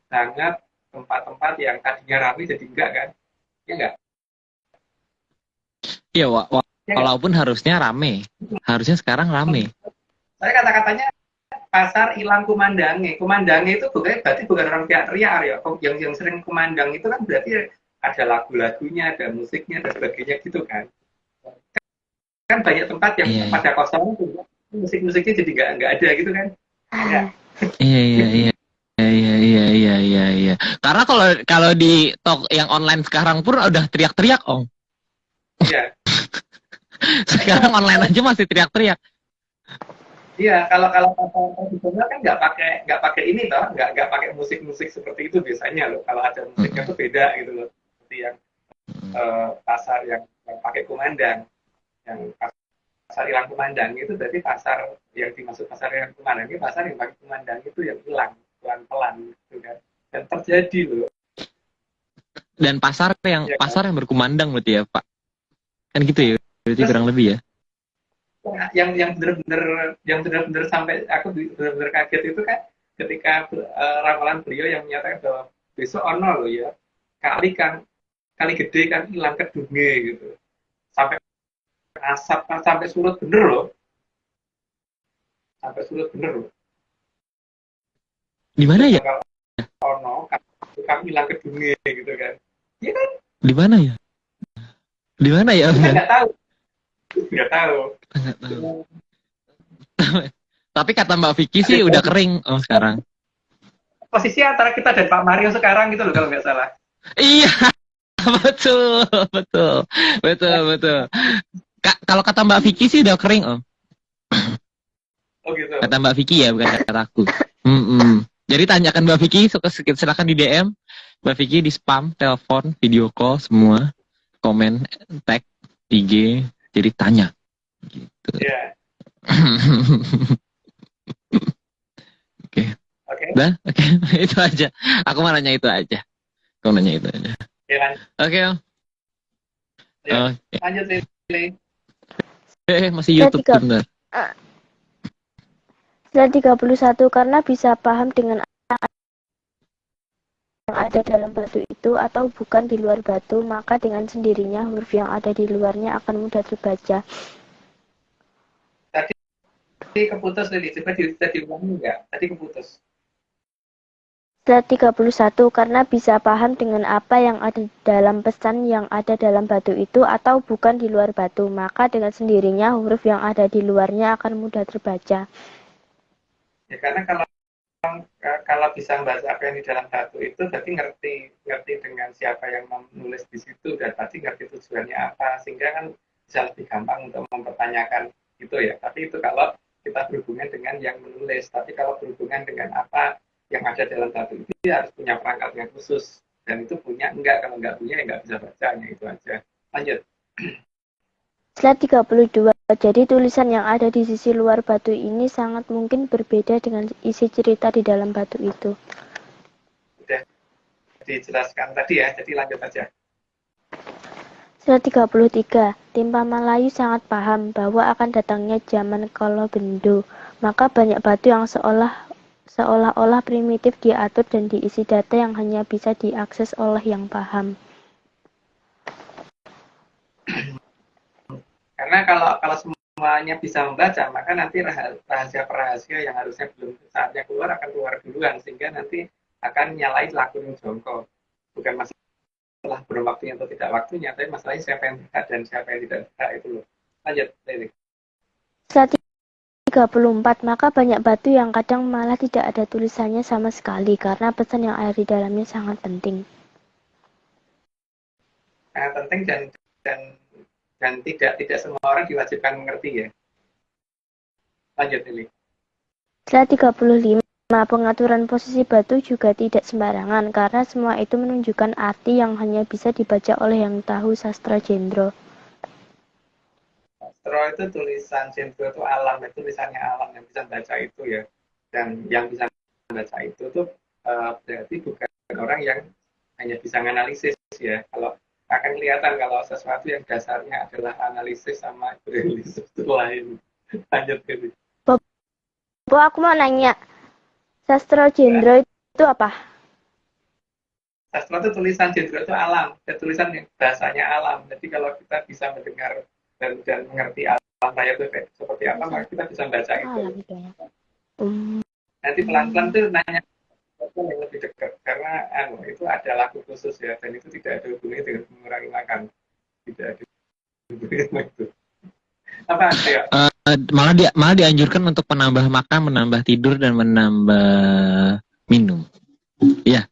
sangat tempat-tempat yang tadinya ramai jadi enggak kan. Ya enggak? Iya, walaupun harusnya rame. Harusnya sekarang rame. Saya kata-katanya pasar hilang kumandangnya. Kumandangnya itu berarti bukan orang teriak-teriak ya. Yang sering kumandang itu kan berarti ada lagu-lagunya, ada musiknya, dan sebagainya gitu kan. Kan banyak tempat yang pada kosong, musik-musiknya jadi nggak ada gitu kan. Ya. Iya. Karena kalau di talk yang online sekarang pun udah teriak-teriak, Om. Iya. Sekarang online aja masih teriak-teriak. Iya, kalau pasar tradisional kan nggak pakai ini toh, nggak pakai musik-musik seperti itu biasanya loh. Kalau ada musiknya tuh beda gitu loh. Seperti yang pasar yang pakai kumandang, yang pasar hilang kumandang itu berarti pasar yang dimaksud pasar hilang kumandang itu pasar yang pakai kumandang itu yang hilang pelan-pelan gitu kan. Dan terjadi loh. Dan pasar yang berkumandang berarti ya, Pak. Kan gitu ya, berarti kurang lebih ya. Yang benar-benar sampai aku benar-benar kaget itu kan ketika ramalan beliau yang menyatakan bahwa besok ono loh ya kali gede kan hilang kedunge gitu sampai asap sampai surut bener loh Di mana ya? Ono kan hilang kedunge gitu kan ya kan di mana ya kita nggak tahu Tapi kata Mbak Vicky sih udah kering sekarang. Posisi antara kita dan Pak Mario sekarang gitu loh kalau nggak salah. Iya, betul. Kalau kata Mbak Vicky sih udah kering, Om. Oh gitu. Kata Mbak Vicky ya, bukan kataku. Jadi tanyakan Mbak Vicky, silakan di DM. Mbak Vicky di spam, telepon, video call semua, komen, tag, IG. Jadi tanya gitu. Iya. Oke. Udah, oke. Itu aja. Aku mau nanya itu aja. Oke. Lanjut, Lili. Masih YouTube bentar. Slide 31, karena bisa paham dengan yang ada dalam batu itu atau bukan di luar batu, maka dengan sendirinya huruf yang ada di luarnya akan mudah terbaca. Tadi keputus Lili, coba diulangi enggak? Tadi keputus. Slide 31, karena bisa paham dengan apa yang ada dalam pesan yang ada dalam batu itu atau bukan di luar batu, maka dengan sendirinya huruf yang ada di luarnya akan mudah terbaca. Ya karena kalau bisa membaca apa yang di dalam batu itu berarti ngerti dengan siapa yang menulis di situ dan berarti ngerti tujuannya apa, sehingga kan bisa lebih gampang untuk mempertanyakan gitu ya. Tapi itu kalau kita berhubungan dengan yang menulis. Tapi kalau berhubungan dengan apa yang ada dalam batu itu, dia harus punya perangkat yang khusus, dan itu punya enggak. Kalau enggak punya ya enggak bisa bacanya, itu aja. Lanjut. Slide 32, jadi tulisan yang ada di sisi luar batu ini sangat mungkin berbeda dengan isi cerita di dalam batu itu. Sudah dijelaskan tadi ya, jadi lanjut aja. Slide 33, tim Pamalayu sangat paham bahwa akan datangnya zaman Kolobendo, maka banyak batu yang seolah-olah primitif diatur dan diisi data yang hanya bisa diakses oleh yang paham. Karena kalau semuanya bisa membaca, maka nanti rahasia-rahasia yang harusnya belum saatnya keluar akan keluar duluan, sehingga nanti akan nyalain lakuin jongkok. Bukan masalah belum waktunya atau tidak waktunya, tapi masalahnya siapa yang berhak dan siapa yang tidak berhak itu loh. Lanjut, Lili. Slide 34, maka banyak batu yang kadang malah tidak ada tulisannya sama sekali karena pesan yang ada di dalamnya sangat penting. Sangat penting dan tidak semua orang diwajibkan mengerti ya. Lanjut, Lili. Slide 35, pengaturan posisi batu juga tidak sembarangan karena semua itu menunjukkan arti yang hanya bisa dibaca oleh yang tahu sastra Jendro. Sastra itu tulisan Jendro itu alam, itu tulisannya alam yang bisa baca itu ya. Dan yang bisa baca itu tuh berarti bukan orang yang hanya bisa menganalisis ya. Kalau akan kelihatan kalau sesuatu yang dasarnya adalah analisis sama analisis itu lain. Lanjut, Lili. Bu, aku mau nanya, sastra Jendro itu apa? Sastra itu tulisan Jendro itu alam, dan tulisan yang bahasanya alam. Jadi kalau kita bisa mendengar dan mengerti alam raya itu seperti apa, maka kita bisa membaca itu. Nanti pelan-pelan tuh nanya yang lebih dekat, karena itu ada lagu khusus ya, dan itu tidak ada hubungannya dengan mengurangi makan. Tidak ada hubungannya dengan itu. Apa ya? Malah dianjurkan untuk menambah makan, menambah tidur, dan menambah minum. Iya.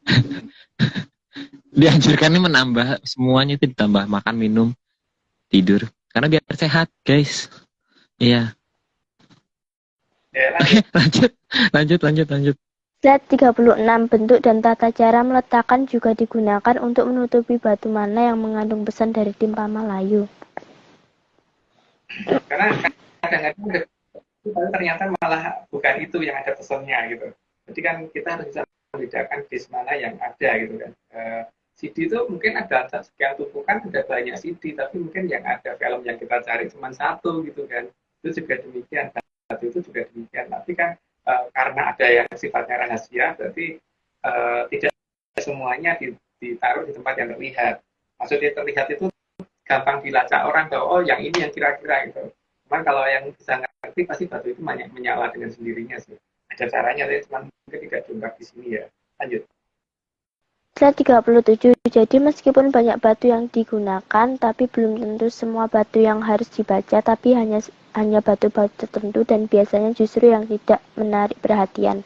Dianjurkannya menambah semuanya itu, ditambah makan, minum, tidur. Karena biar sehat, guys. Iya. Ya, lanjut. Slide 36, bentuk dan tata cara meletakkan juga digunakan untuk menutupi batu mana yang mengandung pesan dari tim Pamalayu. Karena kadang-kadang ternyata malah bukan itu yang ada pesannya gitu. Jadi kan kita harus bisa membedakan disk mana yang ada gitu kan. CD itu mungkin ada sekian tumpukan, ada banyak CD, tapi mungkin yang ada film yang kita cari cuma satu gitu kan. Itu juga demikian, satu itu juga demikian. Tapi kan karena ada yang sifatnya rahasia, berarti tidak semuanya ditaruh di tempat yang terlihat. Maksudnya terlihat itu gampang dilacak orang bahwa oh yang ini yang kira-kira gitu. Cuman kalau yang bisa ngerti pasti batu itu menyala dengan sendirinya sih. Ada caranya, tapi cuma mungkin tidak diungkap di sini ya. Lanjut. Slide 37, jadi meskipun banyak batu yang digunakan, tapi belum tentu semua batu yang harus dibaca, tapi hanya batu-batu tertentu dan biasanya justru yang tidak menarik perhatian.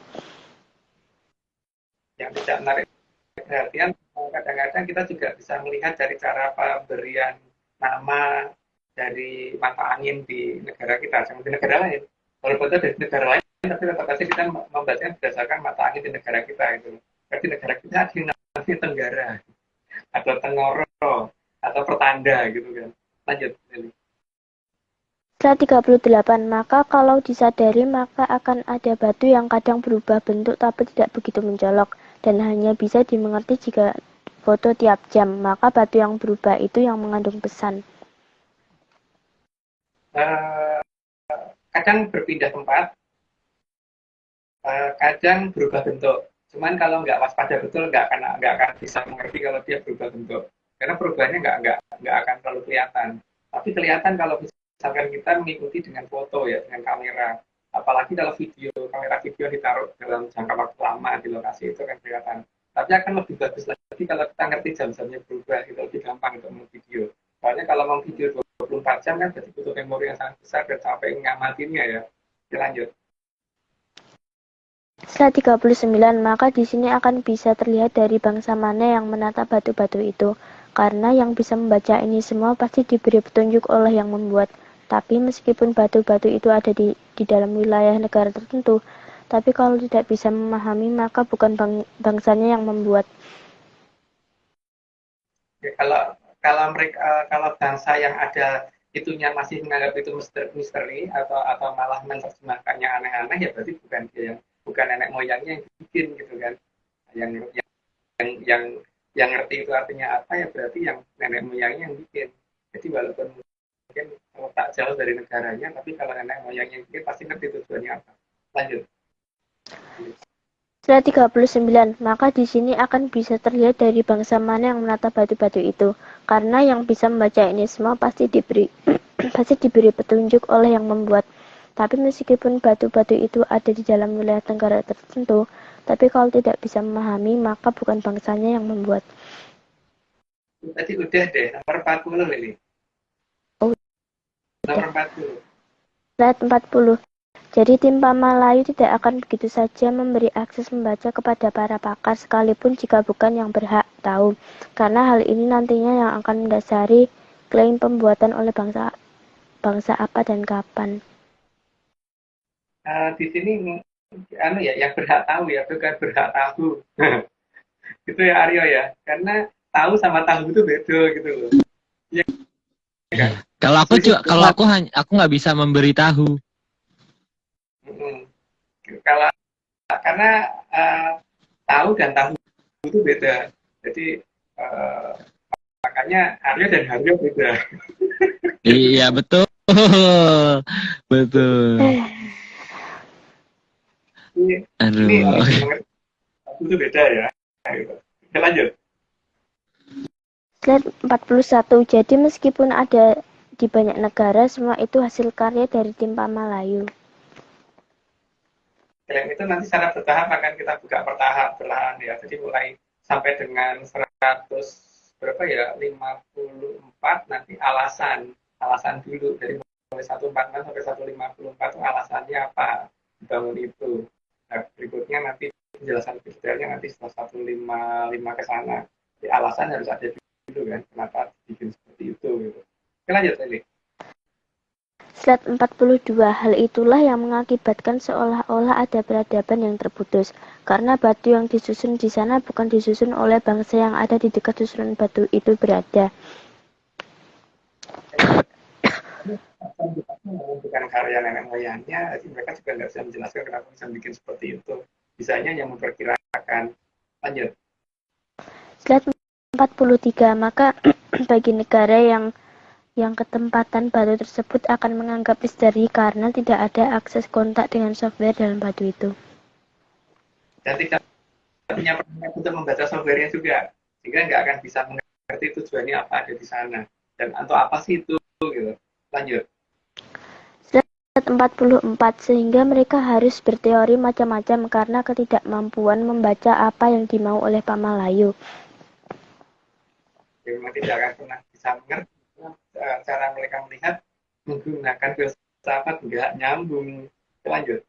Yang tidak menarik perhatian, kadang-kadang kita juga bisa melihat dari cara pemberian nama dari mata angin di negara kita, jangan di negara lain. Walaupun itu dari negara lain, tapi tetap saja kita membacanya berdasarkan mata angin di negara kita gitu. Berarti negara kita ada yang namanya Tenggara, atau Tengoro, atau Pertanda gitu kan. Lanjut, Lili. Slide 38, maka kalau disadari maka akan ada batu yang kadang berubah bentuk tapi tidak begitu mencolok dan hanya bisa dimengerti jika foto tiap jam, maka batu yang berubah itu yang mengandung pesan. Kadang berpindah tempat, kadang berubah bentuk. Cuman kalau nggak waspada betul, nggak akan bisa mengerti kalau dia berubah bentuk. Karena perubahannya nggak akan terlalu kelihatan. Tapi kelihatan kalau misalkan kita mengikuti dengan foto ya, dengan kamera. Apalagi kalau kamera video ditaruh dalam jangka waktu lama di lokasi itu kan kelihatan. Tapi akan lebih bagus lagi kalau kita ngerti jam-jamnya berubah, itu lebih gampang untuk memvideo. Soalnya kalau mau video 24 jam kan berarti butuh memori yang sangat besar dan capek ngamatinnya ya. Oke, lanjut. Setelah 39, maka di sini akan bisa terlihat dari bangsa mana yang menata batu-batu itu. Karena yang bisa membaca ini semua pasti diberi petunjuk oleh yang membuat. Tapi meskipun batu-batu itu ada di dalam wilayah negara tertentu, tapi kalau tidak bisa memahami, maka bukan bangsanya yang membuat. Ya, kalau bangsa yang ada itunya masih menganggap itu misteri atau malah menerjemahkannya aneh-aneh, ya berarti bukan nenek moyangnya yang bikin gitu kan. Yang ngerti itu artinya apa, ya berarti yang nenek moyangnya yang bikin. Jadi walaupun mungkin tak jauh dari negaranya, tapi kalau nenek moyangnya yang bikin pasti ngerti tujuannya apa. Lanjut. Setelah 39, maka di sini akan bisa terlihat dari bangsa mana yang menata batu-batu itu. Karena yang bisa membaca ini semua pasti diberi petunjuk oleh yang membuat. Tapi meskipun batu-batu itu ada di dalam wilayah negara tertentu, tapi kalau tidak bisa memahami, maka bukan bangsanya yang membuat. Tadi udah deh, nomor 40 ini. Oh, nomor 40. Slide 40. Jadi tim Pamalayu tidak akan begitu saja memberi akses membaca kepada para pakar sekalipun jika bukan yang berhak tahu. Karena hal ini nantinya yang akan mendasari klaim pembuatan oleh bangsa apa dan kapan. Di sini yang berhak tahu ya, bukan berhak tahu. Gitu ya Aryo ya. Karena tahu sama tahu itu beda gitu loh. Ya, kan? Kalau aku nggak bisa memberitahu. Karena tahu dan tahu itu beda. Jadi makanya Aryo dan Haryo beda. Iya betul, betul. Aduh. Itu beda ya. Kita lanjut. Slide 41. Jadi meskipun ada di banyak negara, semua itu hasil karya dari tim Pamalayu. Klaim itu nanti secara bertahap akan kita buka perlahan ya. Jadi mulai sampai dengan 54 nanti alasan dulu dari mulai 146 sampai 154 itu alasannya apa dibangun itu. Nah, berikutnya nanti penjelasan detailnya nanti setelah 155 ke sana. Jadi alasan harus ada dulu kan kenapa bikin seperti itu gitu. Oke, lanjut tadi. Slide 42. Hal itulah yang mengakibatkan seolah-olah ada peradaban yang terputus. Karena batu yang disusun di sana bukan disusun oleh bangsa yang ada di dekat susunan batu itu berada. Bukan karya nenek moyangnya, mereka juga nggak bisa menjelaskan kenapa bisa bikin seperti itu. Bisanya yang memperkirakan. Lanjut. Slide 43. Maka bagi negara yang ketempatan batu tersebut akan menganggap misteri karena tidak ada akses kontak dengan software dalam batu itu. Dan tidak punya perangkat untuk membaca softwarenya juga, sehingga nggak akan bisa mengerti tujuannya apa ada di sana dan atau apa sih itu gitu. Lanjut. Slide 44. Sehingga mereka harus berteori macam-macam karena ketidakmampuan membaca apa yang dimau oleh Pamalayu. Jadi memang tidak akan pernah bisa mengerti cara mereka melihat menggunakan filsafat nggak nyambung. Lanjut.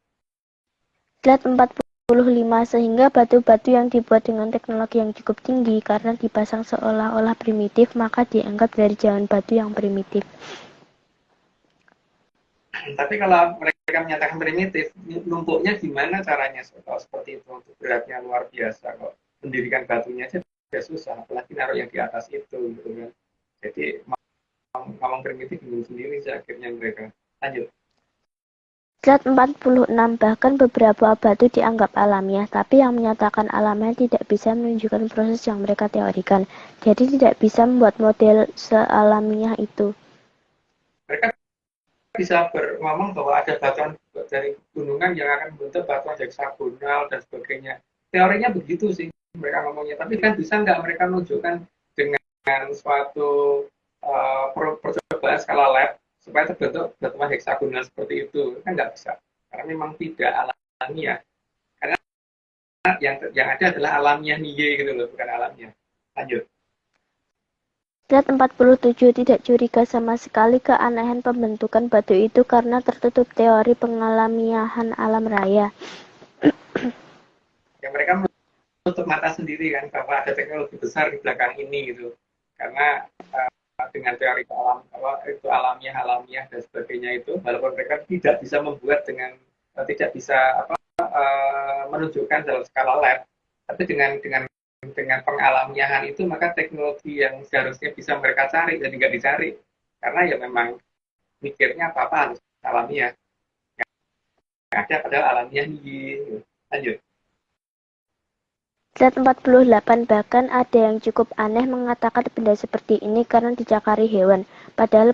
Slide 45. Sehingga batu-batu yang dibuat dengan teknologi yang cukup tinggi karena dipasang seolah-olah primitif, maka dianggap dari zaman batu yang primitif. Tapi kalau mereka menyatakan primitif, numpuknya gimana caranya seperti itu untuk beratnya luar biasa kok. Mendirikan batunya aja sudah susah, apalagi naruh yang di atas itu gitu kan. Jadi ngomong primitif bingung sendiri sih akhirnya mereka. Lanjut. Slide 46. Bahkan beberapa batu dianggap alamiah, tapi yang menyatakan alamiah tidak bisa menunjukkan proses yang mereka teorikan. Jadi tidak bisa membuat model sealamiah itu. Mereka bisa ngomong bahwa ada batuan dari gunungan yang akan membentuk batuan heksagonal dan sebagainya. Teorinya begitu sih mereka ngomongnya. Tapi kan bisa nggak mereka menunjukkan dengan suatu percobaan skala lab supaya terbentuk batuan heksagonal seperti itu? Kan nggak bisa. Karena memang tidak alamiah. Karena yang ada adalah alamiah niye gitu loh, bukan alamiah. Lanjut. Slide 47 tidak curiga sama sekali keanehan pembentukan batu itu karena tertutup teori pengalamiahan alam raya. Ya mereka menutup mata sendiri kan bahwa ada teknologi besar di belakang ini gitu. Karena dengan teori itu alamiah dan sebagainya itu, walaupun mereka tidak bisa membuat dengan tidak bisa menunjukkan dalam skala lab, tapi dengan pengalamiahan itu maka teknologi yang seharusnya bisa mereka cari jadi nggak dicari karena ya memang mikirnya apa harus alamiah, yang ada padahal alamiah nih. Lanjut. Slide 48 bahkan ada yang cukup aneh mengatakan benda seperti ini karena dicakari hewan, padahal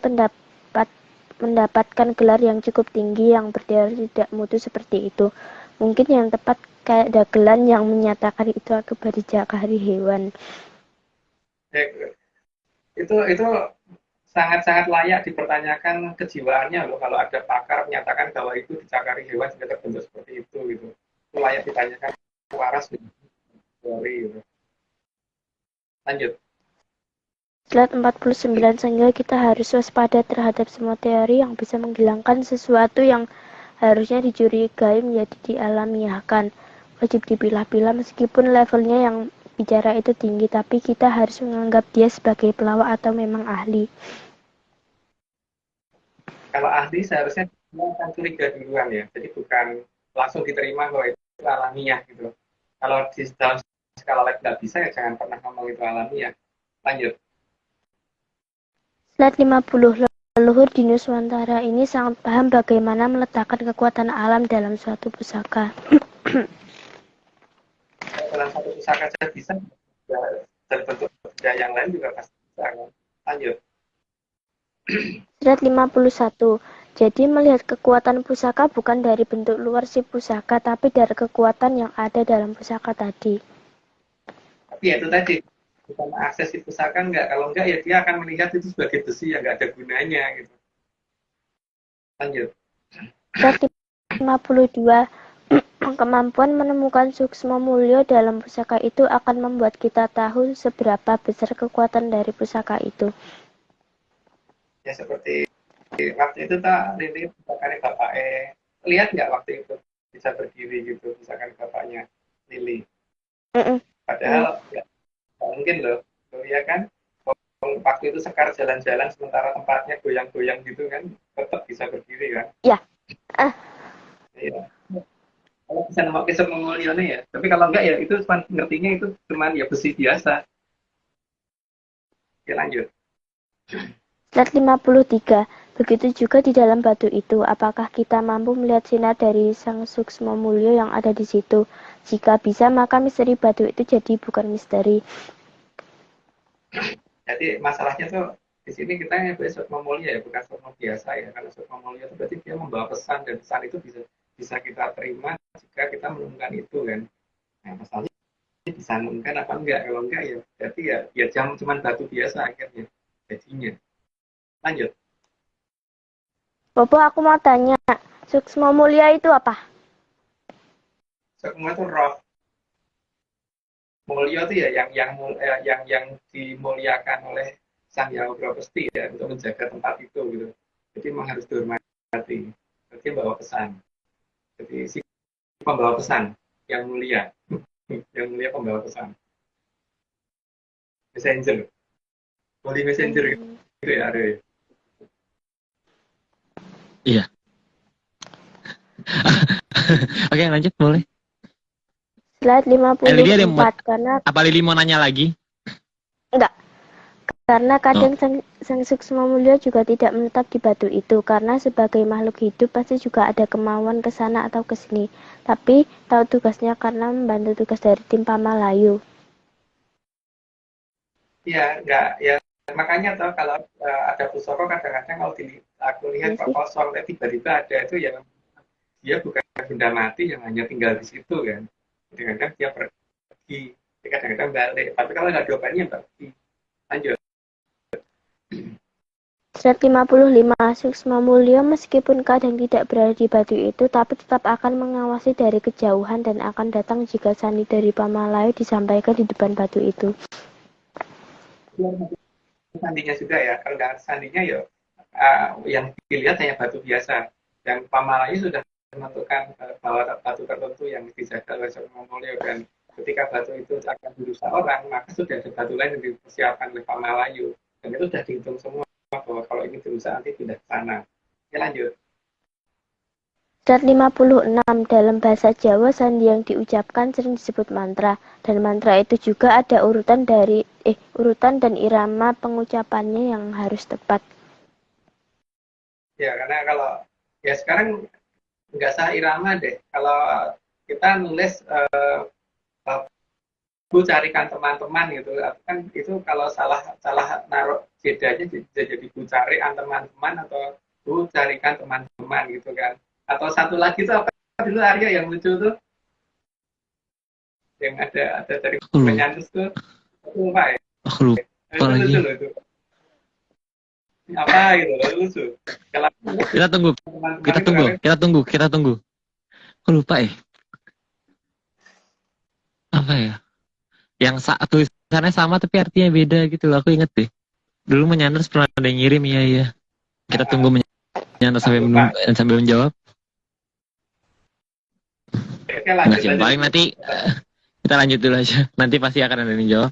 mendapatkan gelar yang cukup tinggi yang berteori tidak mutu seperti itu. Mungkin yang tepat kayak dagelan yang menyatakan itu akibat dicakari hewan. Itu sangat-sangat layak dipertanyakan kejiwaannya loh kalau ada pakar menyatakan bahwa itu dicakari hewan sehingga terbentuk seperti itu gitu. Itu layak ditanyakan waras teori gitu. Lanjut. Slide 49 sehingga kita harus waspada terhadap semua teori yang bisa menghilangkan sesuatu yang harusnya dicurigai menjadi dialamiahkan. Wajib dipilah-pilah meskipun levelnya yang bicara itu tinggi, tapi kita harus menganggap dia sebagai pelawak atau memang ahli. Kalau ahli seharusnya dia akan curiga duluan ya, jadi bukan langsung diterima bahwa itu alamiah gitu. Kalau di dalam skala lab nggak bisa ya jangan pernah ngomong itu alamiah. Lanjut. Slide 50. Leluhur di Nuswantara ini sangat paham bagaimana meletakkan kekuatan alam dalam suatu pusaka. Dalam satu pusaka saja bisa, dan bentuk benda yang lain juga pasti bisa kan. Lanjut. Slide 51. Jadi melihat kekuatan pusaka bukan dari bentuk luar si pusaka, tapi dari kekuatan yang ada dalam pusaka tadi. Tapi ya itu tadi, bukan akses di pusaka enggak. Kalau enggak ya dia akan melihat itu sebagai besi yang enggak ada gunanya gitu. Lanjut. Slide 52. Kemampuan menemukan suksma mulya dalam pusaka itu akan membuat kita tahu seberapa besar kekuatan dari pusaka itu. Ya seperti waktu itu tak Lili misalkan bapaknya lihat nggak waktu itu bisa berdiri gitu misalkan bapaknya Lili. Padahal nggak mungkin loh ya kan. Waktu itu Sekar jalan-jalan sementara tempatnya goyang-goyang gitu kan tetap bisa berdiri kan. Ya. Iya. Kalau bisa memakai semamulyonya ya. Tapi kalau enggak ya itu cuma ngertinya itu cuma ya besi biasa. Oke lanjut. Slide 53. Begitu juga di dalam batu itu, apakah kita mampu melihat sinar dari sang suksma mulya yang ada di situ? Jika bisa, maka misteri batu itu jadi bukan misteri. Jadi masalahnya tuh di sini kita yang sukma mulya ya, bukan sukma biasa ya. Karena sukma mulya itu berarti dia membawa pesan dan pesan itu bisa kita terima jika kita menemukan itu kan. Nah masalahnya disambungkan apa enggak? Kalau enggak ya berarti ya cuma batu biasa akhirnya jadinya. Lanjut. Bobo, aku mau tanya, suksma mulya itu apa? Sukma itu roh. Mulya itu ya yang dimuliakan oleh Sang Hyang Prapasti ya untuk menjaga tempat itu gitu. Jadi memang harus dihormati. Jadi bawa pesan. Jadi si pembawa pesan yang mulia, yang mulia pembawa pesan. Messenger, holy messenger gitu ya ada. Ya? Iya. Oke lanjut boleh. Slide 54 karena apa Lili mau nanya lagi? enggak. Karena kadang sang suksma mulya juga tidak menetap di batu itu karena sebagai makhluk hidup pasti juga ada kemauan ke sana atau ke sini. Tapi tahu tugasnya karena membantu tugas dari tim Pamalayu. Iya, enggak ya makanya toh kalau ada pusoko kadang-kadang kalau aku lihat Iya kok sih. kosong, tapi tiba-tiba ada itu yang dia bukan benda mati yang hanya tinggal di situ kan. Kadang-kadang dia pergi, kadang-kadang balik. Tapi kalau nggak diobatin ya pergi. Lanjut. Surat 55. Suksma Mulya meskipun kadang tidak berada di batu itu, tapi tetap akan mengawasi dari kejauhan dan akan datang jika sandi dari Pamalayu disampaikan di depan batu itu. Sandinya juga ya. Kalau nggak sandinya ya yang dilihat hanya batu biasa. Dan Pamalayu sudah menentukan bahwa batu tertentu yang dijaga oleh Suksma Mulya, dan ketika batu itu akan dirusak orang, maka sudah ada batu lain yang dipersiapkan oleh Pamalayu. Dan itu sudah dihitung semua bahwa kalau ini dirusak nanti pindah ke sana. Ya lanjut. Surat 56. Dalam bahasa Jawa, sandi yang diucapkan sering disebut mantra, dan mantra itu juga ada urutan dan irama pengucapannya yang harus tepat. Ya, karena kalau ya sekarang nggak salah irama deh. Kalau kita nulis Bu carikan teman-teman gitu, kan itu kalau salah naruh jedanya jadi Bu carikan teman-teman atau Bu carikan teman-teman gitu kan. Atau satu lagi tuh apa dulu Arya yang lucu tuh, yang ada dari penyanyi tuh, aku lupa ya. Aku lupa Itu lagi. lucu loh itu. Apa gitu loh, lucu. Kalau Kita tunggu. teman-teman Kita tunggu. Aku lupa ya. Apa ya? Yang tulisannya sama tapi artinya beda gitu loh. Aku inget deh. Dulu Menyanders pernah ada yang ngirim, iya. Kita tunggu Menyanders sampai menjawab. Enggak sih, paling nanti kita lanjut dulu aja. Nanti pasti akan ada yang jawab.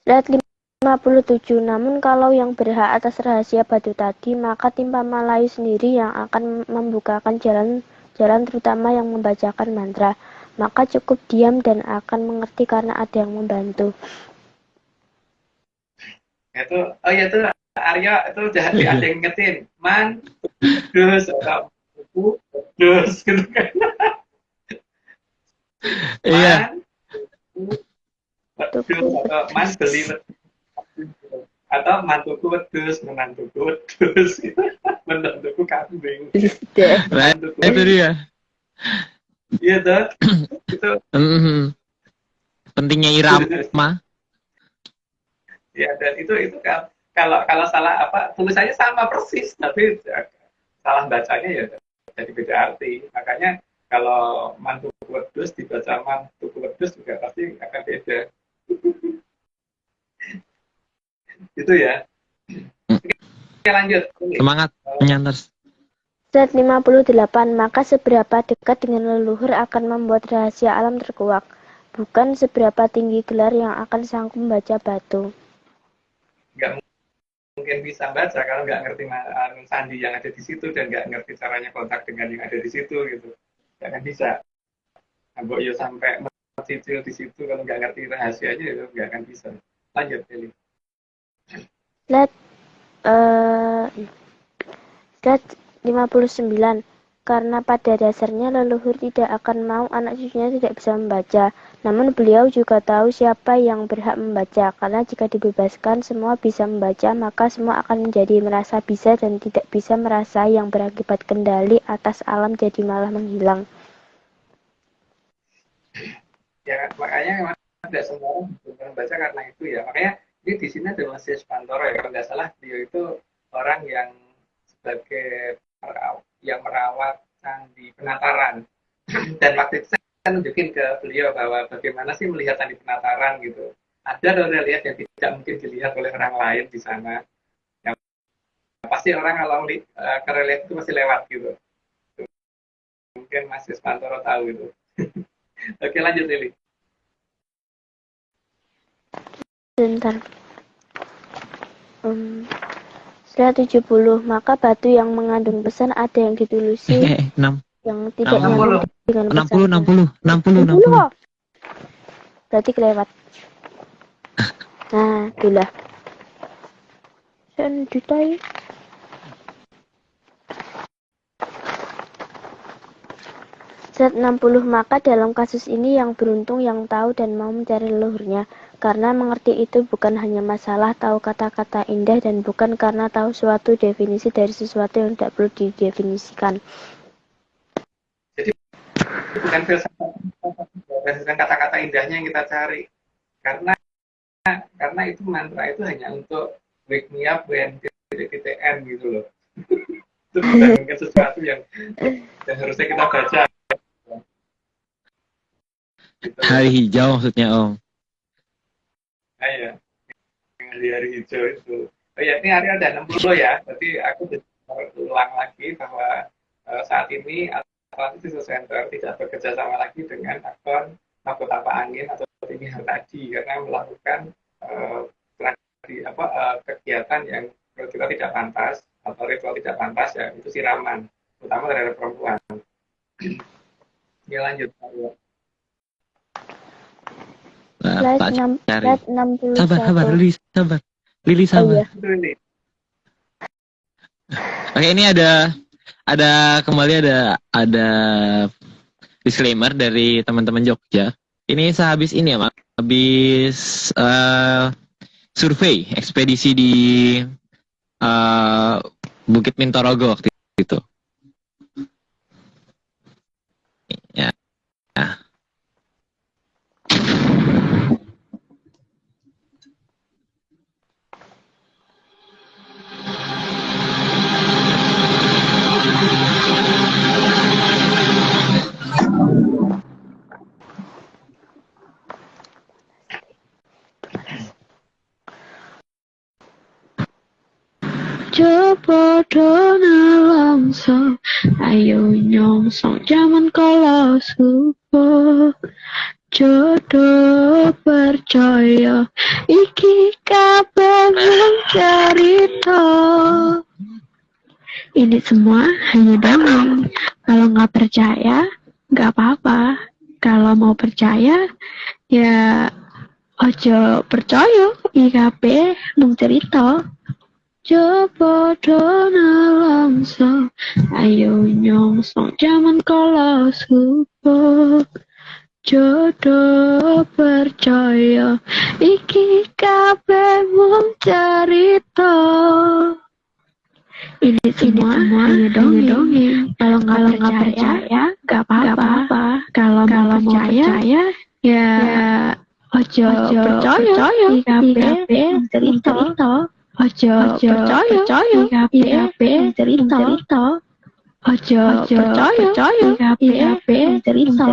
Surat 57. Namun kalau yang berhak atas rahasia batu tadi, maka tim Pamalayu sendiri yang akan membukakan jalan terutama yang membacakan mantra. Maka cukup diam dan akan mengerti karena ada yang membantu. Itu Arya itu udah ada yang ngetin man dus atau buku dus gitu kan. Iya. Wedus atau man beli atau mantuku wedus, menantuku wedus, menantuku kambing, Nah, itu dia. Iya tuh, itu pentingnya irama. Ya, dan itu kan kalau salah apa tulisannya sama persis, tapi salah bacanya ya jadi beda arti. Makanya kalau mantuku wedus dibaca mantuku wedus juga pasti akan beda. Itu ya. Oke, lanjut. Semangat Menyanders. Surat 58. Maka seberapa dekat dengan leluhur akan membuat rahasia alam terkuak, bukan seberapa tinggi gelar yang akan sanggup membaca batu. Nggak mungkin bisa baca kalau nggak ngerti sandi yang ada di situ dan nggak ngerti caranya kontak dengan yang ada di situ gitu. Nggak akan bisa. Nah, yo sampai mencicil di situ kalau nggak ngerti rahasianya itu nggak akan bisa. Lanjut, Eli. Surat 59. Karena pada dasarnya leluhur tidak akan mau anak cucunya tidak bisa membaca. Namun beliau juga tahu siapa yang berhak membaca. Karena jika dibebaskan semua bisa membaca, maka semua akan menjadi merasa bisa dan tidak bisa merasa, yang berakibat kendali atas alam jadi malah menghilang. Ya, makanya tidak semua orang bisa membaca karena itu ya. Makanya ini di sini ada Mas Spantoro ya, kalau nggak salah dia itu orang yang sebagai yang merawat candi Penataran. Dan waktu itu saya nunjukin ke beliau bahwa bagaimana sih melihat candi Penataran gitu. Ada relief yang tidak mungkin dilihat oleh orang lain di sana. Yang pasti orang kalau ke relief itu masih lewat gitu. Mungkin Mas Spantoro tahu itu. Oke, lanjut Lili. Bentar. Surat 70. Maka batu yang mengandung pesan ada yang ditulusi, 6. yang tidak nyambung dengan pesan. 60. Berarti kelewat. Nah, itulah. Saya jutai. Zat 60 maka dalam kasus ini yang beruntung yang tahu dan mau mencari leluhurnya, karena mengerti itu bukan hanya masalah tahu kata-kata indah dan bukan karena tahu suatu definisi dari sesuatu yang tidak perlu didefinisikan. Jadi bukan filsafat berdasarkan kata-kata indahnya yang kita cari, karena itu mantra itu hanya untuk wake me up when n gitu loh. Itu bukan sesuatu yang harusnya kita baca. Gitu. Hari hijau maksudnya Om. Nah, ya. Hari hijau itu. Oh ya, ini hari ada 60 ya. Tapi aku ulang lagi bahwa saat ini Atlantis Research Center tidak bekerja sama lagi dengan akun Mahkota Angin atau Tinggi Hartadi karena melakukan kegiatan yang menurut kita tidak pantas atau ritual tidak pantas, ya itu siraman, terutama terhadap perempuan. Ya lanjut. Nah, tak cari. Slide 61. Sabar, Lili sabar. Oh, iya. Oke, ini ada kembali ada disclaimer dari teman-teman Jogja. Ini sehabis ini ya, Mak. Habis survei ekspedisi di Bukit Mintorogo waktu itu. Ya. Nah. Coba dona langsung, ayo nyongsong zaman kala subuh. Jodoh percaya, iki kabeh cerita. Ini semua hanya dongeng. Kalau nggak percaya, nggak apa-apa. Kalau mau percaya, ya ojo percaya. IKP mung cerita. Coba dona langsung, ayo nyongsong zaman kala subuh. Jodoh percaya, iki kabeh mung cerita. Ini semua hanya dongeng. Kalau nggak percaya, nggak apa-apa. Kalau mau percaya, ya ojo percaya. IKP cerita. Ojo percaya. IKP cerita. Ojo percaya. IKP cerita.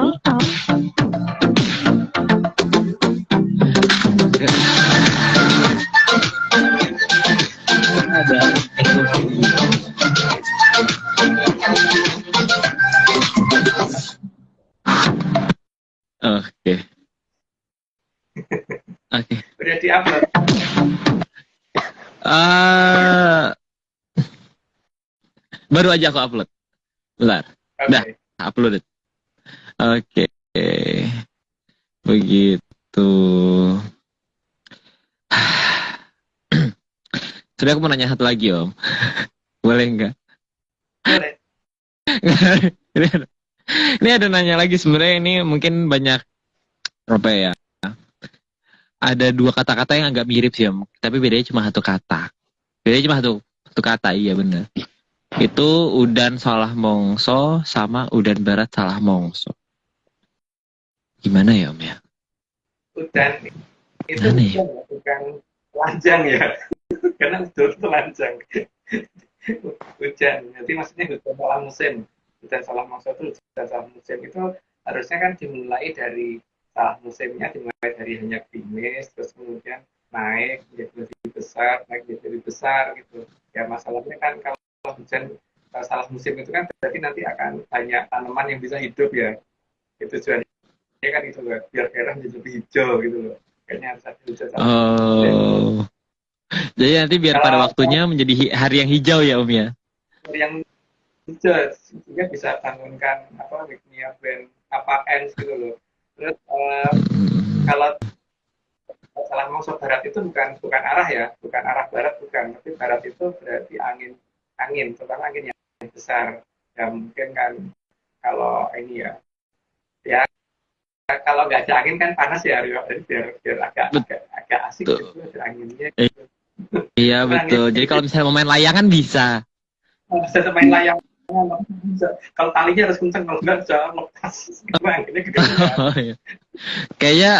Oke. Udah di-upload. Baru aja aku upload. Bentar. Okay. Dah, uploaded. Oke. Begitu. Sudah, aku mau nanya satu lagi, Om. Boleh nggak? Boleh. Ini ada nanya lagi, sebenarnya ini mungkin banyak apa ya? Ada dua kata-kata yang agak mirip sih, Om. Tapi bedanya cuma satu kata. Bedanya cuma satu kata, iya benar. Itu udan salah mongso sama udan barat salah mongso. Gimana ya, Om ya? Udan itu ya? bukan telanjang ya. Karena udah telanjang. Hujan. Jadi maksudnya hujan salah musim. Hujan salah mongso itu hujan salah musim itu harusnya kan dimulai dari salah musimnya, dimulai dari hanya gerimis, terus kemudian naik menjadi lebih besar, naik menjadi lebih besar gitu. Ya masalahnya kan kalau hujan salah musim itu kan berarti nanti akan banyak tanaman yang bisa hidup ya. Itu tujuannya kan itu loh, biar daerah menjadi lebih hijau gitu loh. Kayaknya harus ada hujan salah musim. Jadi nanti biar pada waktunya menjadi hari yang hijau ya, Om ya. Hari yang hijau sehingga bisa bangunkan wiknia brand ends gitu loh. Terus kalau salah mongso barat itu bukan arah ya, bukan arah barat, bukan, tapi barat itu berarti angin, terutama angin yang besar. Ya mungkin kan kalau ini ya Ya kalau nggak ada angin kan panas ya Rio, jadi biar agak asik Betul. gitu ada anginnya. Iya betul. Jadi kalau misalnya mau main layangan bisa. Bisa main layang. Kalau talinya harus kenceng, kalau nggak jangan lepas. Anginnya gede banget. Oh, iya. Kayaknya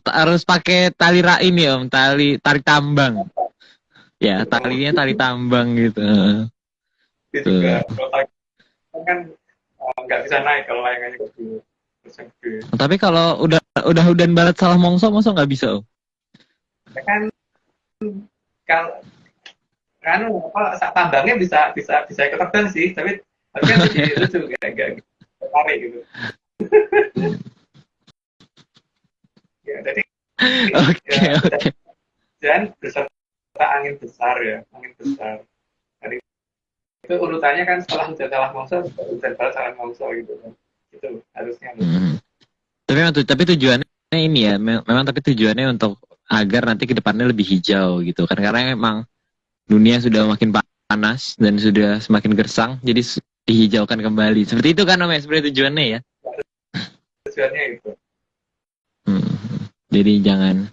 harus pakai tali ini Om, tali tambang. Ya, talinya tali tambang gitu. Itu Tuh. juga kalau tali kan nggak bisa naik kalau layangannya gede. Terus yang gede. Tapi kalau udah hudan barat salah mongso nggak bisa Om. Ya kan kalau kan apa tambangnya bisa ikut terbang sih, tapi kan jadi lucu nggak tarik gitu. Ya jadi Oke, ya, oke. dan beserta angin besar ya, angin besar. Jadi itu urutannya kan setelah hujan salah mongso, hujan barat salah mongso gitu kan. Itu harusnya. Tapi tujuannya ini ya, memang tapi tujuannya untuk agar nanti ke depannya lebih hijau gitu kan, karena memang dunia sudah makin panas dan sudah semakin gersang, jadi dihijaukan kembali. Seperti itu kan Om ya, sebenarnya tujuannya ya. Tujuannya itu. Jadi jangan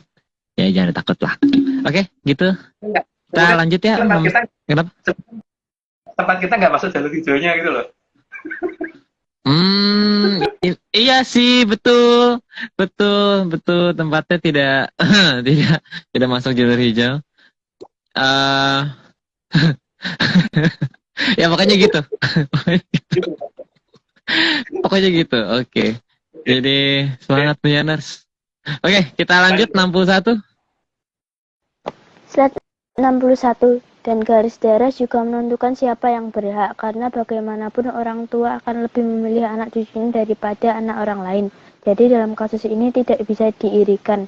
takut lah. Oke, gitu. Enggak. Kita lanjut ya. Kenapa? Tempat kita nggak masuk jalur hijaunya gitu loh. Iya sih, betul. Tempatnya tidak tidak masuk jalur hijau. Ya pokoknya gitu. Pokoknya gitu. Oke. Jadi semangat penyaners. Oke, kita lanjut 61. Slide 61 dan garis daerah juga menentukan siapa yang berhak, karena bagaimanapun orang tua akan lebih memilih anak cucunya daripada anak orang lain. Jadi dalam kasus ini tidak bisa diirikan.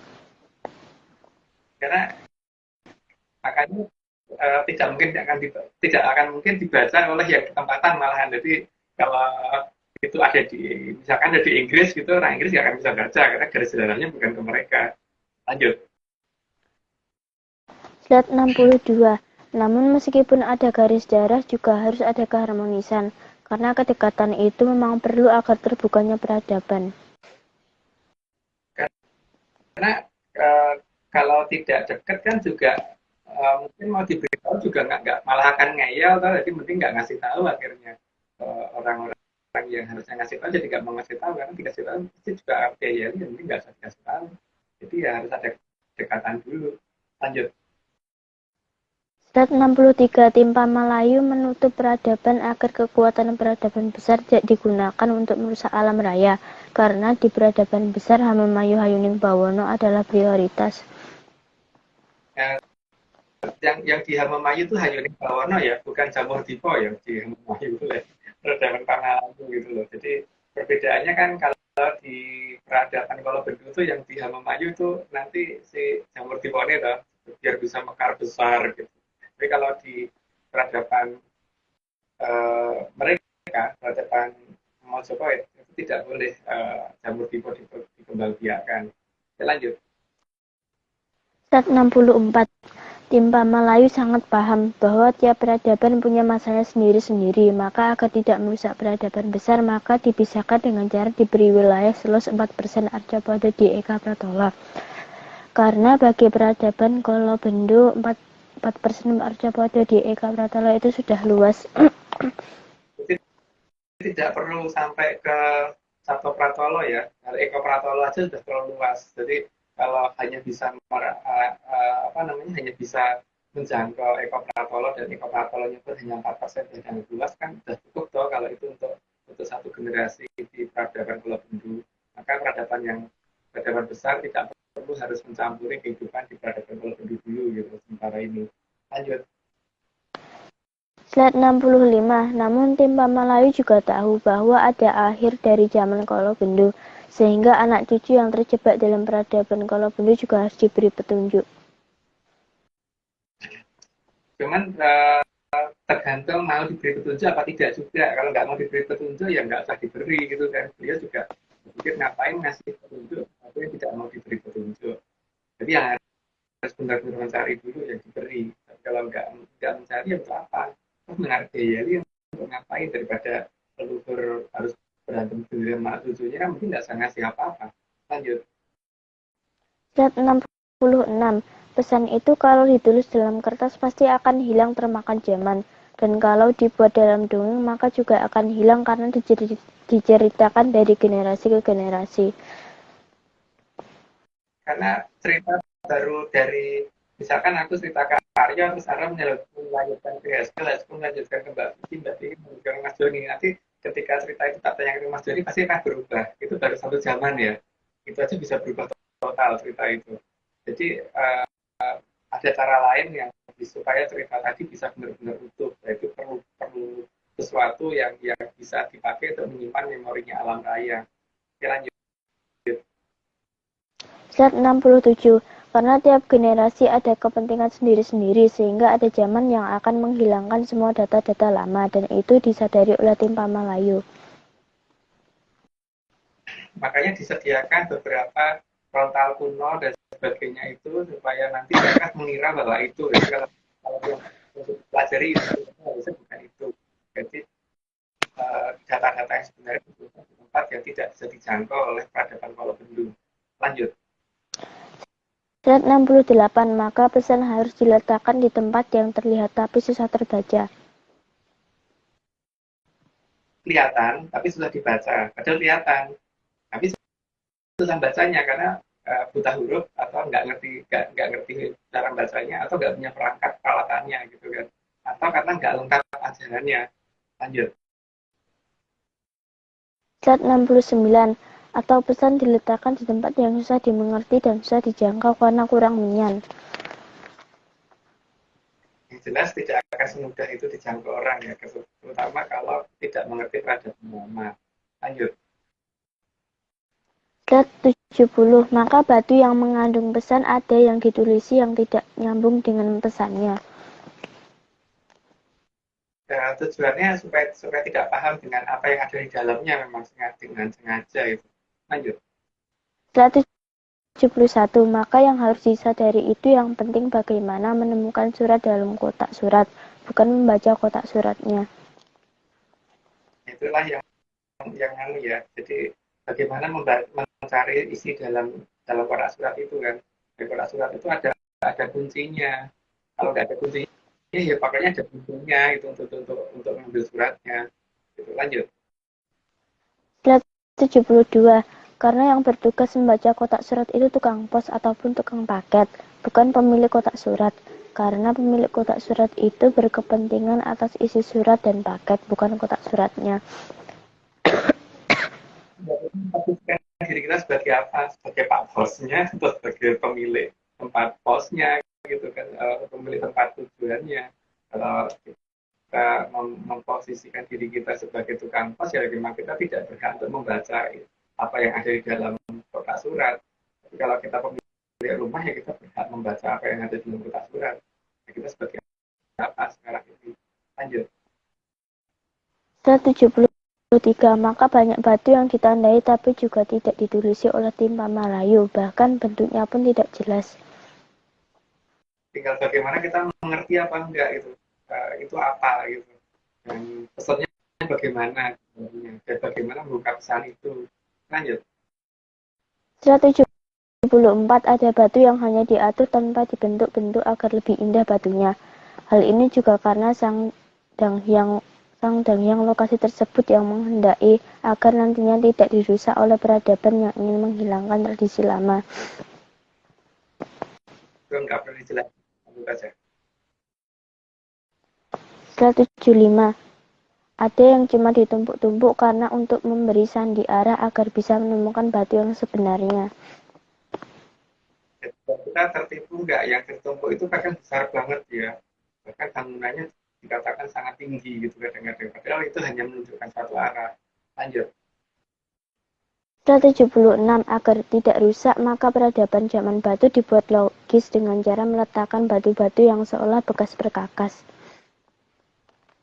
Karena makanya tidak akan mungkin dibaca oleh yang ketempatan malahan. Jadi kalau itu ada misalkan ada di Inggris gitu, orang Inggris nggak akan bisa baca karena garis daerahnya bukan ke mereka. Lanjut. Slide 62. Namun meskipun ada garis daerah juga harus ada keharmonisan, karena kedekatan itu memang perlu agar terbukanya peradaban. Karena kalau tidak dekat kan juga mungkin mau diberitahu juga nggak malah akan ngeyel, jadi mending nggak ngasih tahu akhirnya orang-orang yang harusnya ngasih tahu jadi nggak mau ngasih tahu, karena dikasih tahu pasti juga ngeyel, jadi nggak usah dikasih tahu. Jadi ya harus ada kedekatan dulu. Lanjut. Slide 63. Tim Pamalayu menutup peradaban agar kekuatan peradaban besar tidak digunakan untuk merusak alam raya, karena di peradaban besar Hamemayu Hayuning Bawono adalah prioritas. Yang di Hamemayu itu Hayuning Bawono ya, bukan Jamur Dipo yang di Hamemayu oleh peradaban Pamalayu gitu loh. Jadi perbedaannya kan kalau di peradaban Kolobendo itu yang di Hamemayu itu nanti si Jamur Dipo ini loh, biar bisa mekar besar gitu. Tapi kalau di peradaban mereka, peradaban Mojopahit itu tidak boleh Jamur Dipo dikembangbiakan. Kita lanjut. Slide 64. Tim Pamalayu sangat paham bahwa tiap peradaban punya masanya sendiri-sendiri, maka agar tidak merusak peradaban besar, maka dipisahkan dengan cara diberi wilayah seluas 4% Arcapada di Eka Pratola. Karena bagi peradaban Kolobendo 4% Arcapada di Eka Pratola itu sudah luas. Tidak perlu sampai ke satu Pratolo ya, dari Eka Pratolo aja sudah terlalu luas. Jadi kalau hanya bisa hanya bisa menjangkau Eko Pratolo dan Eko Pratolonya pun hanya 4% yang luas kan sudah cukup toh kalau itu untuk satu generasi di peradaban Kolobendo. Maka peradaban besar tidak perlu harus mencampuri kehidupan di peradaban Kolobendo dulu gitu sementara ini. Lanjut. Slide 65. Namun tim Pamalayu juga tahu bahwa ada akhir dari zaman Kolobendo, sehingga anak cucu yang terjebak dalam peradaban Kolobendo juga harus diberi petunjuk. Cuman tergantung mau diberi petunjuk apa tidak juga. Kalau nggak mau diberi petunjuk ya nggak usah diberi gitu kan. Dia juga berpikir ngapain ngasih petunjuk, tapi tidak mau diberi petunjuk. Jadi yang harus benar-benar mencari dulu yang diberi. Tapi kalau nggak mencari ya untuk apa? Terus menghargai untuk ngapain daripada leluhur harus berantem sendiri sama cucunya kan mungkin nggak bisa ngasih apa-apa. Lanjut. Slide 66. Pesan itu kalau ditulis dalam kertas pasti akan hilang termakan zaman. Dan kalau dibuat dalam dongeng maka juga akan hilang karena diceritakan dari generasi ke generasi. Karena cerita baru dari, misalkan aku cerita ke Arya, terus Arya melanjutkan ke Haskell melanjutkan ke Mbak Vicky, Mbak Vicky melanjutkan ke Mas Joni. Nanti ketika cerita itu tak tanya ke Mas Joni pasti akan berubah. Itu baru satu zaman ya. Itu aja bisa berubah total cerita itu. Jadi ada cara lain yang supaya cerita tadi bisa benar-benar utuh. Itu perlu sesuatu yang bisa dipakai untuk menyimpan memorinya alam raya. Oke, lanjut. Slide 67. Karena tiap generasi ada kepentingan sendiri-sendiri sehingga ada zaman yang akan menghilangkan semua data-data lama dan itu disadari oleh tim Pamalayu. Makanya disediakan beberapa frontal kuno dan sebagainya itu supaya nanti mereka mengira bahwa itu. Jadi kalau yang untuk pelajari itu harusnya bukan itu. Jadi data-data yang sebenarnya di tempat yang tidak bisa dijangkau oleh peradaban Pulau Bendung. Lanjut. Slide 68. Maka pesan harus diletakkan di tempat yang terlihat tapi susah terbaca. Kelihatan, tapi susah dibaca. Padahal kelihatan, tapi susah bacanya karena buta huruf atau nggak ngerti cara bacanya atau nggak punya perangkat peralatannya gitu kan, atau karena nggak lengkap ajarannya. Lanjut. Slide 69. Atau pesan diletakkan di tempat yang susah dimengerti dan susah dijangkau karena kurang menyan. Yang jelas tidak akan semudah itu dijangkau orang ya, terutama kalau tidak mengerti peradaban lama. Lanjut. Slide 70. Maka batu yang mengandung pesan ada yang ditulisi yang tidak nyambung dengan pesannya. Tujuannya supaya tidak paham dengan apa yang ada di dalamnya, memang dengan sengaja itu. Lanjut. Slide 71. Maka yang harus disadari itu yang penting bagaimana menemukan surat dalam kotak surat, bukan membaca kotak suratnya. Itulah yang ya. Jadi bagaimana mencari isi dalam kotak surat itu kan. Di kotak surat itu ada kuncinya. Kalau nggak ada kuncinya, ya pakainya ada kuncinya itu untuk mengambil suratnya. Itu. Lanjut. Slide 72. Karena yang bertugas membaca kotak surat itu tukang pos ataupun tukang paket, bukan pemilik kotak surat. Karena pemilik kotak surat itu berkepentingan atas isi surat dan paket, bukan kotak suratnya. Posisikan diri kita sebagai apa? Sebagai pak bosnya atau sebagai pemilik tempat posnya gitu kan, pemilik tempat tujuannya. Kalau kita memposisikan diri kita sebagai tukang pos, ya memang kita tidak berhak untuk membaca apa yang ada di dalam kotak surat. Tapi kalau kita pemilik rumah, ya kita berhak membaca apa yang ada di dalam kotak surat. Ya, kita sebagai apa sekarang ini. Lanjut. 173. Maka banyak batu yang ditandai tapi juga tidak ditulisi oleh tim Pamalayu, bahkan bentuknya pun tidak jelas. Tinggal bagaimana kita mengerti apa enggak itu apa gitu. Dan pesannya bagaimana sebenarnya, dan bagaimana membuka pesan itu. Lanjut. 174. Ada batu yang hanya diatur tanpa dibentuk-bentuk agar lebih indah batunya. Hal ini juga karena sang Dangyang lokasi tersebut yang menghendaki agar nantinya tidak dirusak oleh peradaban yang ingin menghilangkan tradisi lama. Itu enggak perlu dijelaskan, lanjut saja. 175. Ada yang cuma ditumpuk-tumpuk karena untuk memberi sandi arah agar bisa menemukan batu yang sebenarnya. Kita tertipu nggak? Yang tertumpuk itu kadang besar banget ya. Bahkan bangunannya dikatakan sangat tinggi gitu kadang-kadang. Padahal itu hanya menunjukkan satu arah. Lanjut. 176. Agar tidak rusak, maka peradaban zaman batu dibuat logis dengan cara meletakkan batu-batu yang seolah bekas berkakas.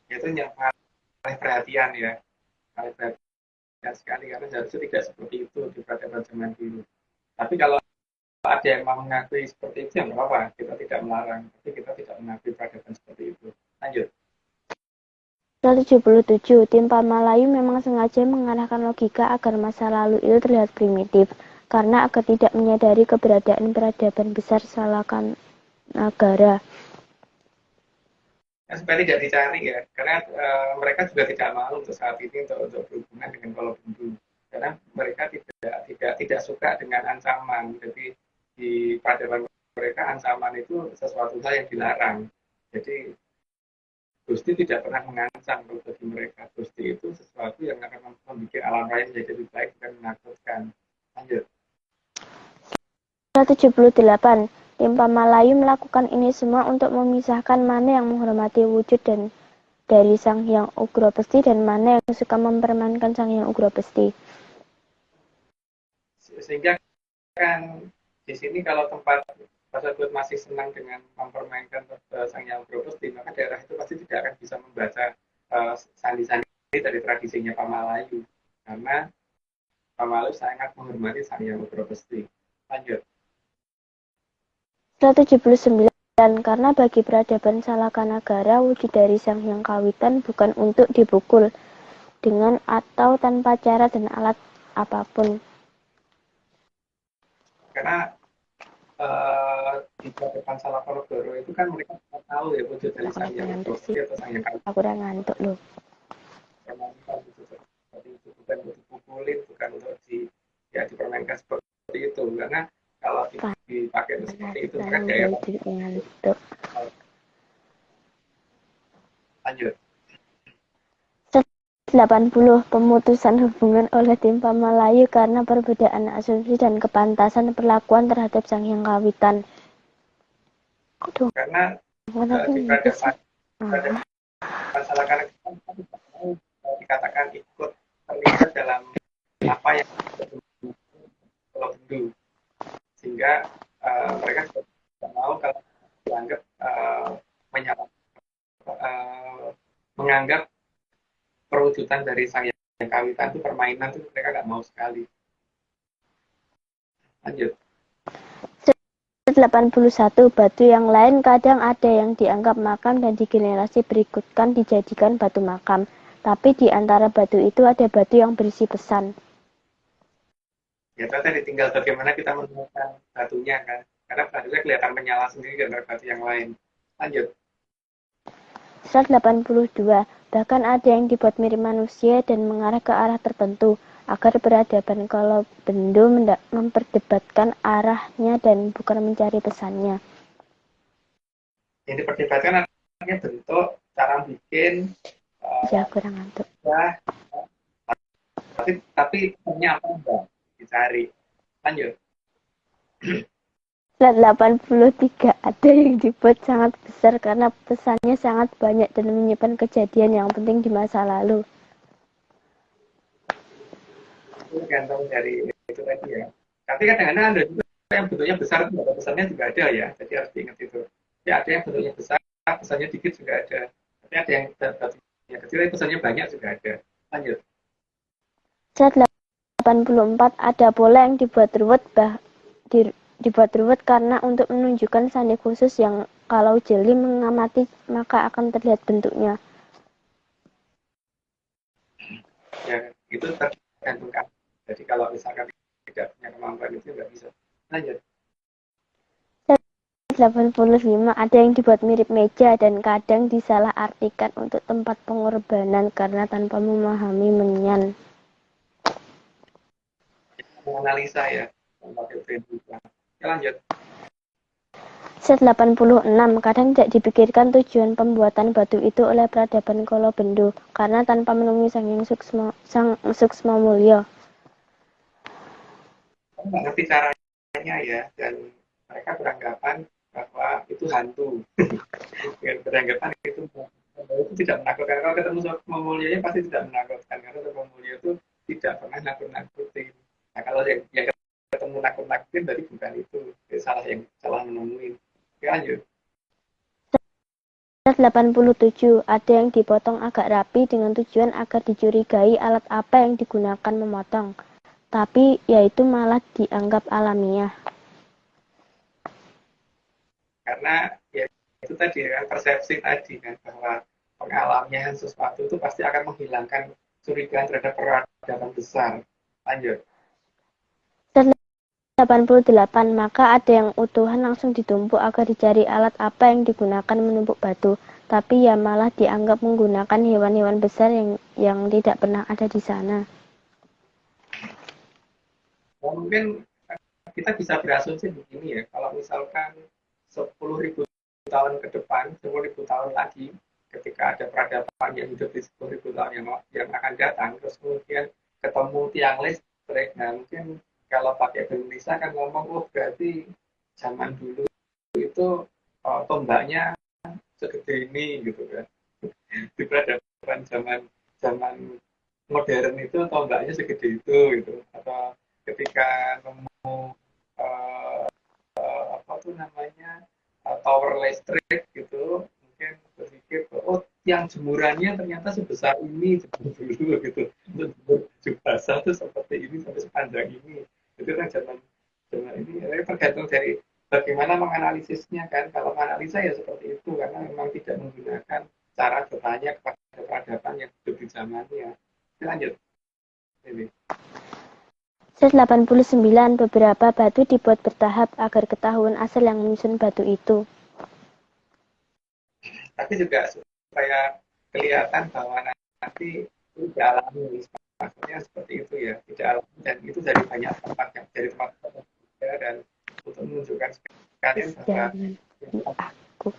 Itu yang paling perhatian ya. Paling perhatian sekali karena harusnya tidak seperti itu di peradaban zaman dulu. Tapi kalau ada yang mau mengakui seperti itu, ya nggak apa-apa. Kita tidak melarang, tapi kita tidak mengakui peradaban seperti itu. Lanjut. 177. Tim Pamalayu memang sengaja mengarahkan logika agar masa lalu itu terlihat primitif, karena agar tidak menyadari keberadaan peradaban besar Salakanagara. Supaya tidak dicari ya, karena mereka juga tidak mau untuk saat ini untuk berhubungan dengan Pulau Bendu, karena mereka tidak suka dengan ancaman. Jadi di peradaban mereka ancaman itu sesuatu hal yang dilarang. Jadi Gusti tidak pernah mengancam kalau bagi mereka. Gusti itu sesuatu yang akan membuat alam raya menjadi lebih baik dan menakutkan. Lanjut. 178. Tim Pamalayu melakukan ini semua untuk memisahkan mana yang menghormati wujud dan dari Sang Hyang Ugro Besti dan mana yang suka mempermainkan Sang Hyang Ugro Besti. Sehingga kan di sini kalau tempat tersebut masih senang dengan mempermainkan Sang Hyang Ugro Besti, maka daerah itu pasti tidak akan bisa membaca sandi-sandi dari tradisinya Pamalayu, karena Pamalayu sangat menghormati Sang Hyang Ugro Besti. Lanjut. 179. Karena bagi peradaban Salakanagara, wujud dari Sang Hyang Kawitan bukan untuk dipukul dengan atau tanpa cara dan alat apapun. Karena di peradaban Salakanagara itu kan mereka tidak tahu ya wujud dari Sang Hyang Ugro Besti atau Sang Hyang Kawitan. Aku udah ngantuk loh. Bukan untuk dipukulin, bukan untuk dipermainkan seperti itu, karena kalau dipakai seperti itu kan gaya ngantuk. Lanjut. 80. Pemutusan hubungan oleh tim Pamalayu karena perbedaan asumsi dan kepantasan perlakuan terhadap Sang Hyang Kawitan. Karena di peradaban Salakanagara dikatakan ikut terlibat dalam apa yang Pulau Bendu, sehingga mereka tidak mau kalau dianggap menganggap perwujudan dari Sang Hyang Kawitan itu permainan, itu mereka nggak mau sekali. Lanjut. 81. Batu yang lain kadang ada yang dianggap makam dan di generasi berikutkan dijadikan batu makam. Tapi di antara batu itu ada batu yang berisi pesan. Ya tadi tinggal bagaimana kita menemukan batunya kan. Karena batunya kelihatan menyala sendiri dari batu yang lain. Lanjut. 182. Bahkan ada yang dibuat mirip manusia dan mengarah ke arah tertentu, agar peradaban Pulau Bendu memperdebatkan arahnya dan bukan mencari pesannya. Yang diperdebatkan artinya bentuk, cara bikin, ya kurang ngantuk. Ya, tapi pesannya apa enggak dicari. Lanjut. 83. Ada yang dibuat sangat besar karena pesannya sangat banyak dan menyimpan kejadian yang penting di masa lalu. Itu tergantung dari itu tadi ya. Tapi kadang-kadang ada juga yang bentuknya besar, pesannya juga ada ya. Jadi harus diingat itu. Ya ada yang bentuknya besar, pesannya dikit juga ada. Tapi ada yang bentuknya kecil, pesannya banyak juga ada. Lanjut. 184. Ada pola yang dibuat ruwet karena untuk menunjukkan sandi khusus yang kalau jeli mengamati maka akan terlihat bentuknya. Ya, itu tergantung kan. Jadi kalau misalkan tidak punya kemampuan itu nggak bisa. Lanjut. 85. Ada yang dibuat mirip meja dan kadang disalahartikan untuk tempat pengorbanan karena tanpa memahami menyan. Menganalisa ya, memakai prinsip. Ya, lanjut. 86. Kadang tidak dipikirkan tujuan pembuatan batu itu oleh peradaban Pulau Bendu karena tanpa menemui Sang Suksma Mulya. Nggak ngerti caranya ya, dan mereka beranggapan bahwa itu hantu. Beranggapan itu tidak menakutkan. Kalau ketemu Suksma Mulya pasti tidak menakutkan karena Suksma Mulya itu tidak pernah nakut-nakutin. Nah kalau yang ketemu nakut-nakutin berarti bukan itu, salah menemuin. Oke, lanjut. 87. Ada yang dipotong agak rapi dengan tujuan agar dicurigai alat apa yang digunakan memotong, tapi yaitu malah dianggap alamiah. Karena ya itu tadi kan persepsi tadi kan bahwa pengalamian sesuatu itu pasti akan menghilangkan curigaan terhadap peradaban besar. Lanjut. 88, maka ada yang utuhan langsung ditumpuk agar dicari alat apa yang digunakan menumpuk batu, tapi ya malah dianggap menggunakan hewan-hewan besar yang tidak pernah ada di sana. Mungkin kita bisa berasumsi begini ya, kalau misalkan 10.000 tahun ke depan, 10.000 tahun lagi, ketika ada peradaban yang hidup di 10.000 tahun yang akan datang, terus kemudian ketemu tiang listrik, nah mungkin kalau pakai Indonesia kan ngomong, oh berarti zaman dulu itu tombaknya segede ini gitu kan. Di peradaban zaman modern itu tombaknya segede itu gitu. Atau ketika nemu apa tuh namanya tower listrik gitu, mungkin berpikir oh tiang jemurannya ternyata sebesar ini dulu gitu. Untuk baju basah tuh seperti ini sampai sepanjang ini. Itu kan zaman ini tergantung dari bagaimana menganalisisnya kan. Kalau menganalisa ya seperti itu karena memang tidak menggunakan cara bertanya kepada peradaban yang hidup di zamannya. Lanjut. Ini. 189, beberapa batu dibuat bertahap agar ketahuan asal yang menyusun batu itu. Tapi juga supaya kelihatan bahwa nanti itu dialami, maksudnya seperti itu ya, tidak alami dan itu dari banyak tempat yang dari tempat ya, dan untuk menunjukkan sekali bahwa Aku.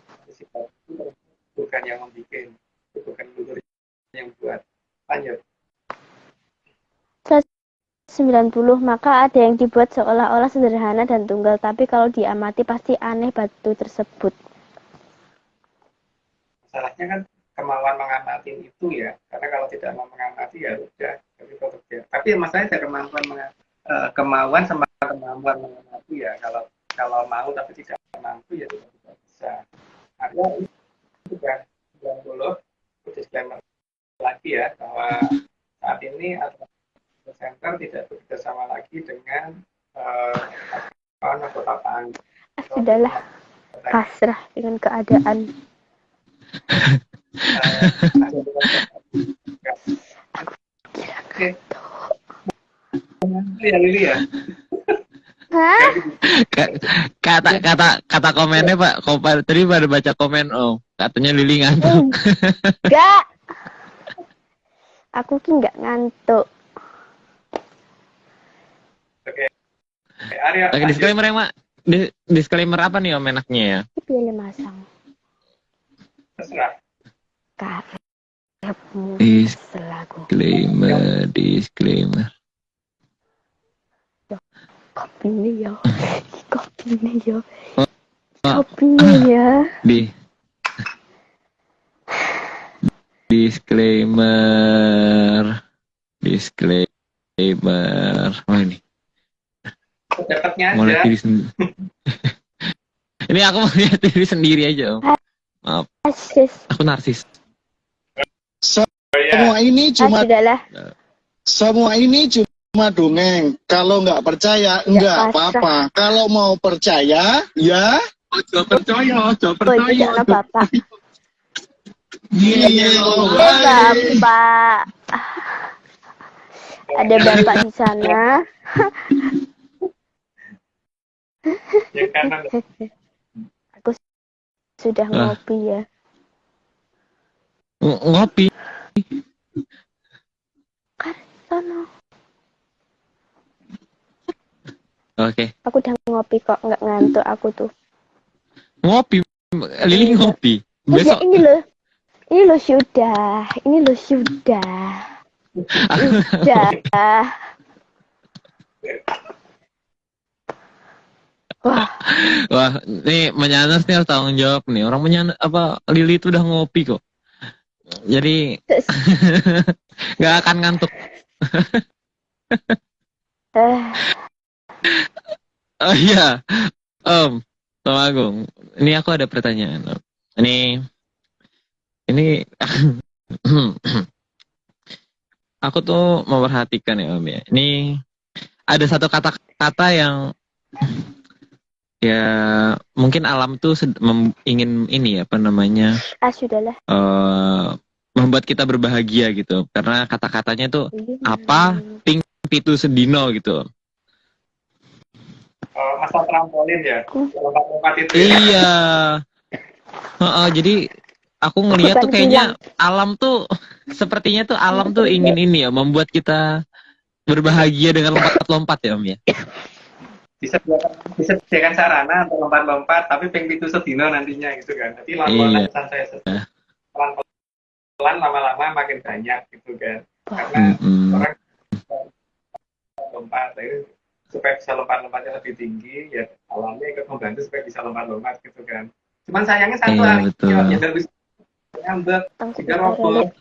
bukan yang membuat, bukan leluhur yang buat. Lanjut. 90, maka ada yang dibuat seolah-olah sederhana dan tunggal, tapi kalau diamati pasti aneh batu tersebut. Masalahnya kan kemauan mengamati itu ya, karena kalau tidak mau mengamati ya udah, tapi masalahnya ada kemauan sama kemampuan mengamati ya. Kalau mau tapi tidak mampu ya tidak bisa. Artinya ini sudah 90 disclaimer lagi ya bahwa saat ini center tidak bekerjasama lagi dengan kota Pang. Sudahlah, pasrah dengan keadaan. Oke. Ya Lili ya. Hah? Kata komennya Pak, tadi pada baca komen katanya Lili ngantuk. Enggak. Aku ki enggak ngantuk. Oke, disclaimer ya, Mak. Disclaimer apa nih Om enaknya ya? Pilih masang. Terserah. Karepmu selaku. Disclaimer. Kopi nih ya. Disclaimer. Wah ini. Dapatnya Mau lihat aja. diri sendiri. Ini aku mau lihat diri sendiri aja, Om. Maaf. Aku narsis. Semua ini cuma Sudahlah. semua ini cuma dongeng. Kalau nggak percaya, nggak apa-apa. Kalau mau percaya, ya. Ojo percaya. Tidak apa-apa. Iya, Bapak. Ada bapak di sana. Yang kanan. Aku sudah ngopi ya. Ngopi. Sono. Oke. Aku udah ngopi kok, nggak ngantuk aku tuh. Ngopi. Lili ngopi. Besok. Ya, ini loh sudah. Wah, nih Menyanas nih harus tanggung jawab nih. Orang Lili itu udah ngopi kok. Jadi nggak akan ngantuk. Oh iya, Om Agung. Ini aku ada pertanyaan. Om. Ini aku tuh memperhatikan ya Om ya. Ini ada satu kata-kata yang Ya mungkin alam tuh ingin ini apa namanya Sudahlah. Membuat kita berbahagia gitu. Karena kata-katanya tuh apa ping pitu sedino gitu. Masalah trampolin ya, lompat-lompat itu ya. Iya. Jadi aku ngelihat tuh kayaknya alam tuh sepertinya tuh alam tuh ingin ini ya, membuat kita berbahagia dengan lompat-lompat ya Om ya. Disediakan sarana untuk lompat-lompat, tapi ping pitu sedino nantinya gitu kan. Nanti lompat santai pelan-pelan, lama-lama makin banyak gitu kan. Karena orang lompat, supaya bisa lompat-lompatnya lebih tinggi, ya alamnya ikut membantu supaya bisa lompat-lompat gitu kan. Cuman sayangnya satu hal, yang nggak bisa ngambek, jika robot.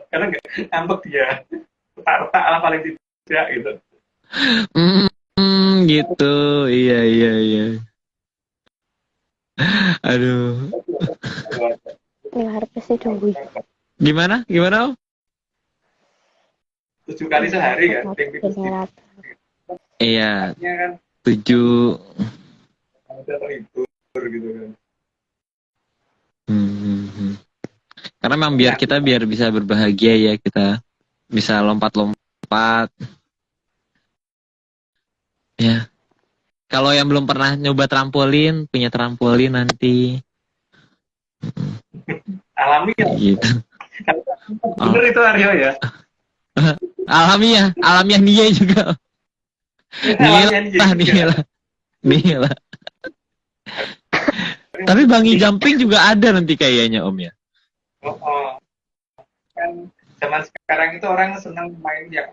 Karena nggak ngambek dia, retak-retak lah paling tidak gitu. Gitu, iya. Aduh. Harus sih dong. Gimana? 7 kali sehari kan? Iya. 7. Ada terhibur gitu kan. Karena memang biar kita bisa berbahagia ya, kita bisa lompat-lompat. Ya. Kalau yang belum pernah nyoba trampolin, punya trampolin nanti. Alami ya? Gitu. Bener itu Aryo ya? Alamiah dia juga. Nila. Tapi bungee jumping juga ada nanti kayaknya Om ya. Kan zaman sekarang itu orang senang main yang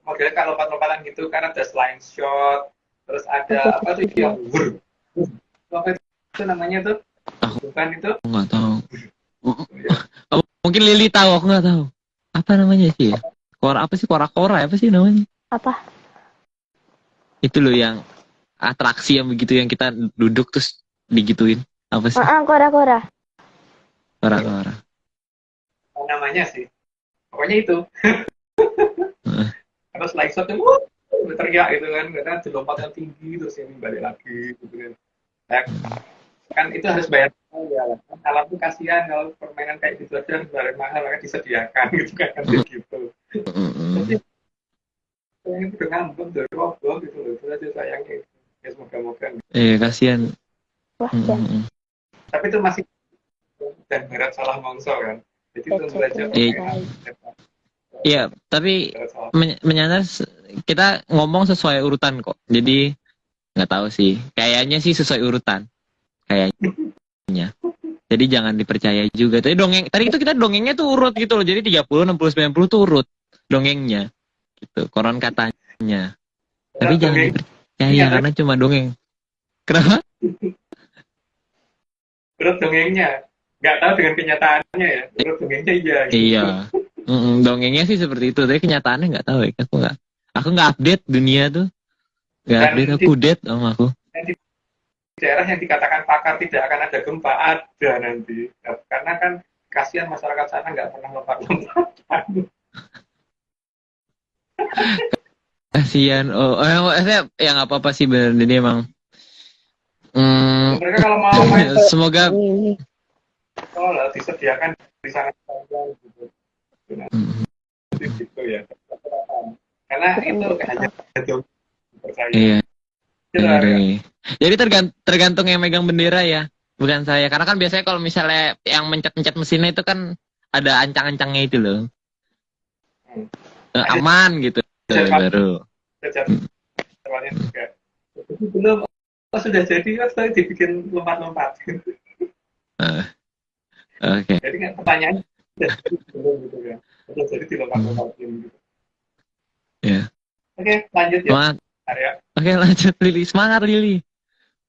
modelnya kalau lompat-lompatan gitu kan, ada slime shot, terus ada apa tuh yang apa itu namanya tuh? Bukan itu? Nggak tahu. Mungkin Lili tahu, aku nggak tahu. Apa namanya sih ya? Kora apa sih namanya? Apa? Itu loh yang atraksi yang begitu, yang kita duduk terus digituin. Apa sih? Kora-kora. Kora-kora. Namanya sih. Pokoknya itu. Terus like shot teriak gitu kan, karena di lompatan tinggi terus ini balik lagi gitu kan. Ya, kan itu harus bayar ya. Alam tuh kasihan kalau permainan kayak gitu aja harus bayar mahal, kan disediakan gitu kan gitu. Tapi yang itu dengan dari robot gitu loh, itu aja sayangnya. Ya semoga-moga. Kasihan. Wah, Tapi itu masih dan berat salah mongso kan. Jadi itu belajar. Iya, tapi menyadar kita ngomong sesuai urutan kok. Jadi nggak tahu sih. Kayaknya sih sesuai urutan. Kayaknya. Jadi jangan dipercaya juga. Tadi itu kita dongengnya tuh urut gitu loh. Jadi 30, 60, 90 tuh urut dongengnya. Gitu, koron katanya. Tapi jangan dipercaya karena cuma dongeng. Kenapa? Urut dongengnya. Nggak tahu dengan kenyataannya ya. Urut dongengnya iya. Gitu. Iya. Dongengnya sih seperti itu, tapi kenyataannya nggak tahu ya. Aku nggak update dunia tuh, nggak update, aku dead sama aku. Di daerah yang dikatakan pakar tidak akan ada gempa, ada nanti, karena kan kasihan masyarakat sana nggak pernah lompat-lompatan. Kasihan, ya nggak apa-apa sih benar, jadi emang. Mereka kalau mau main, semoga. Disediakan di sana gitu. Gitu ya. Karena itu hanya percaya. Iya. Jadi tergantung yang megang bendera ya, bukan saya. Karena kan biasanya kalau misalnya yang mencet-mencet mesinnya itu kan ada ancang-ancangnya itu loh. Aman gitu. Baru. Belum. Sudah jadi kan tadi dibikin lompat-lompat. Oke. Jadi kan pertanyaannya belum gitu kan. Sudah jadi dilompat-lompatin gitu. Ya. Oke, lanjut ya. Arya. Oke, lanjut Lili. Semangat Lili.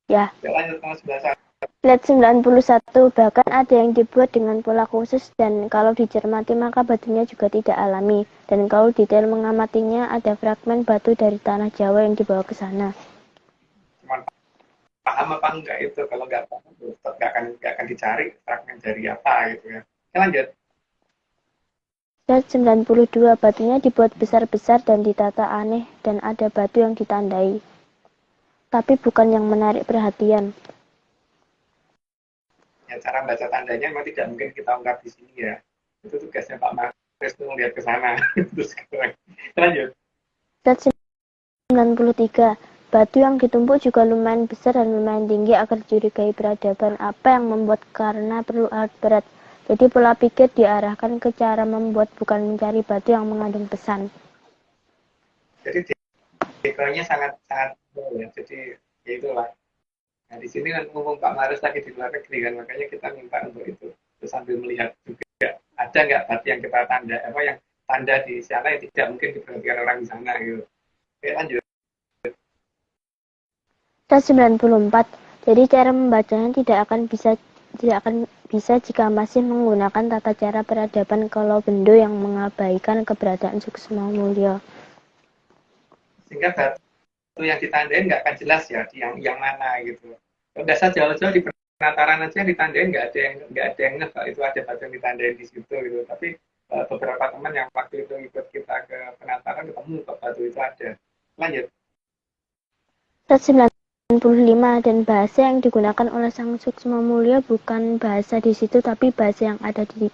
Ya. Lanjut sama 91. Slide 91, bahkan ada yang dibuat dengan pola khusus dan kalau dicermati maka batunya juga tidak alami. Dan kalau detail mengamatinya ada fragmen batu dari tanah Jawa yang dibawa ke sana. Cuman paham apa enggak itu? Kalau nggak paham, nggak akan dicari fragmen dari apa gitu ya. Lanjut. Slide 92, batunya dibuat besar-besar dan ditata aneh dan ada batu yang ditandai. Tapi bukan yang menarik perhatian. Ya, cara baca tandanya memang tidak mungkin kita ungkap di sini ya. Itu tugasnya Pak Maris tuh melihat ke sana. Terus lanjut. Slide 93, batu yang ditumpuk juga lumayan besar dan lumayan tinggi agar dicurigai peradaban. Apa yang membuat? Karena perlu alat berat. Jadi pola pikir diarahkan ke cara membuat, bukan mencari batu yang mengandung pesan. Jadi dekonya sangat ya. Jadi ya itulah. Nah di sini kan mumpung Pak Maris lagi di luar negeri kan, makanya kita minta untuk itu. Terus sambil melihat juga ada nggak batu yang kita tanda, yang tanda di sana yang tidak mungkin diperhatikan orang di sana gitu. Oke lanjut. Slide 94, jadi cara membacanya tidak akan bisa jika masih menggunakan tata cara peradaban kalau bendo yang mengabaikan keberadaan Suksma Mulya. Sehingga batu yang ditandain nggak akan jelas ya di yang mana gitu. Kalau nggak jauh-jauh di penataran aja ditandain nggak ada yang ngeh kalau itu ada batu yang ditandain di situ gitu. Tapi beberapa teman yang waktu itu ikut kita ke penataran ketemu kok batu itu ada. Lanjut. Slide 95, dan bahasa yang digunakan oleh Sang Suksma Mulya bukan bahasa di situ tapi bahasa yang ada di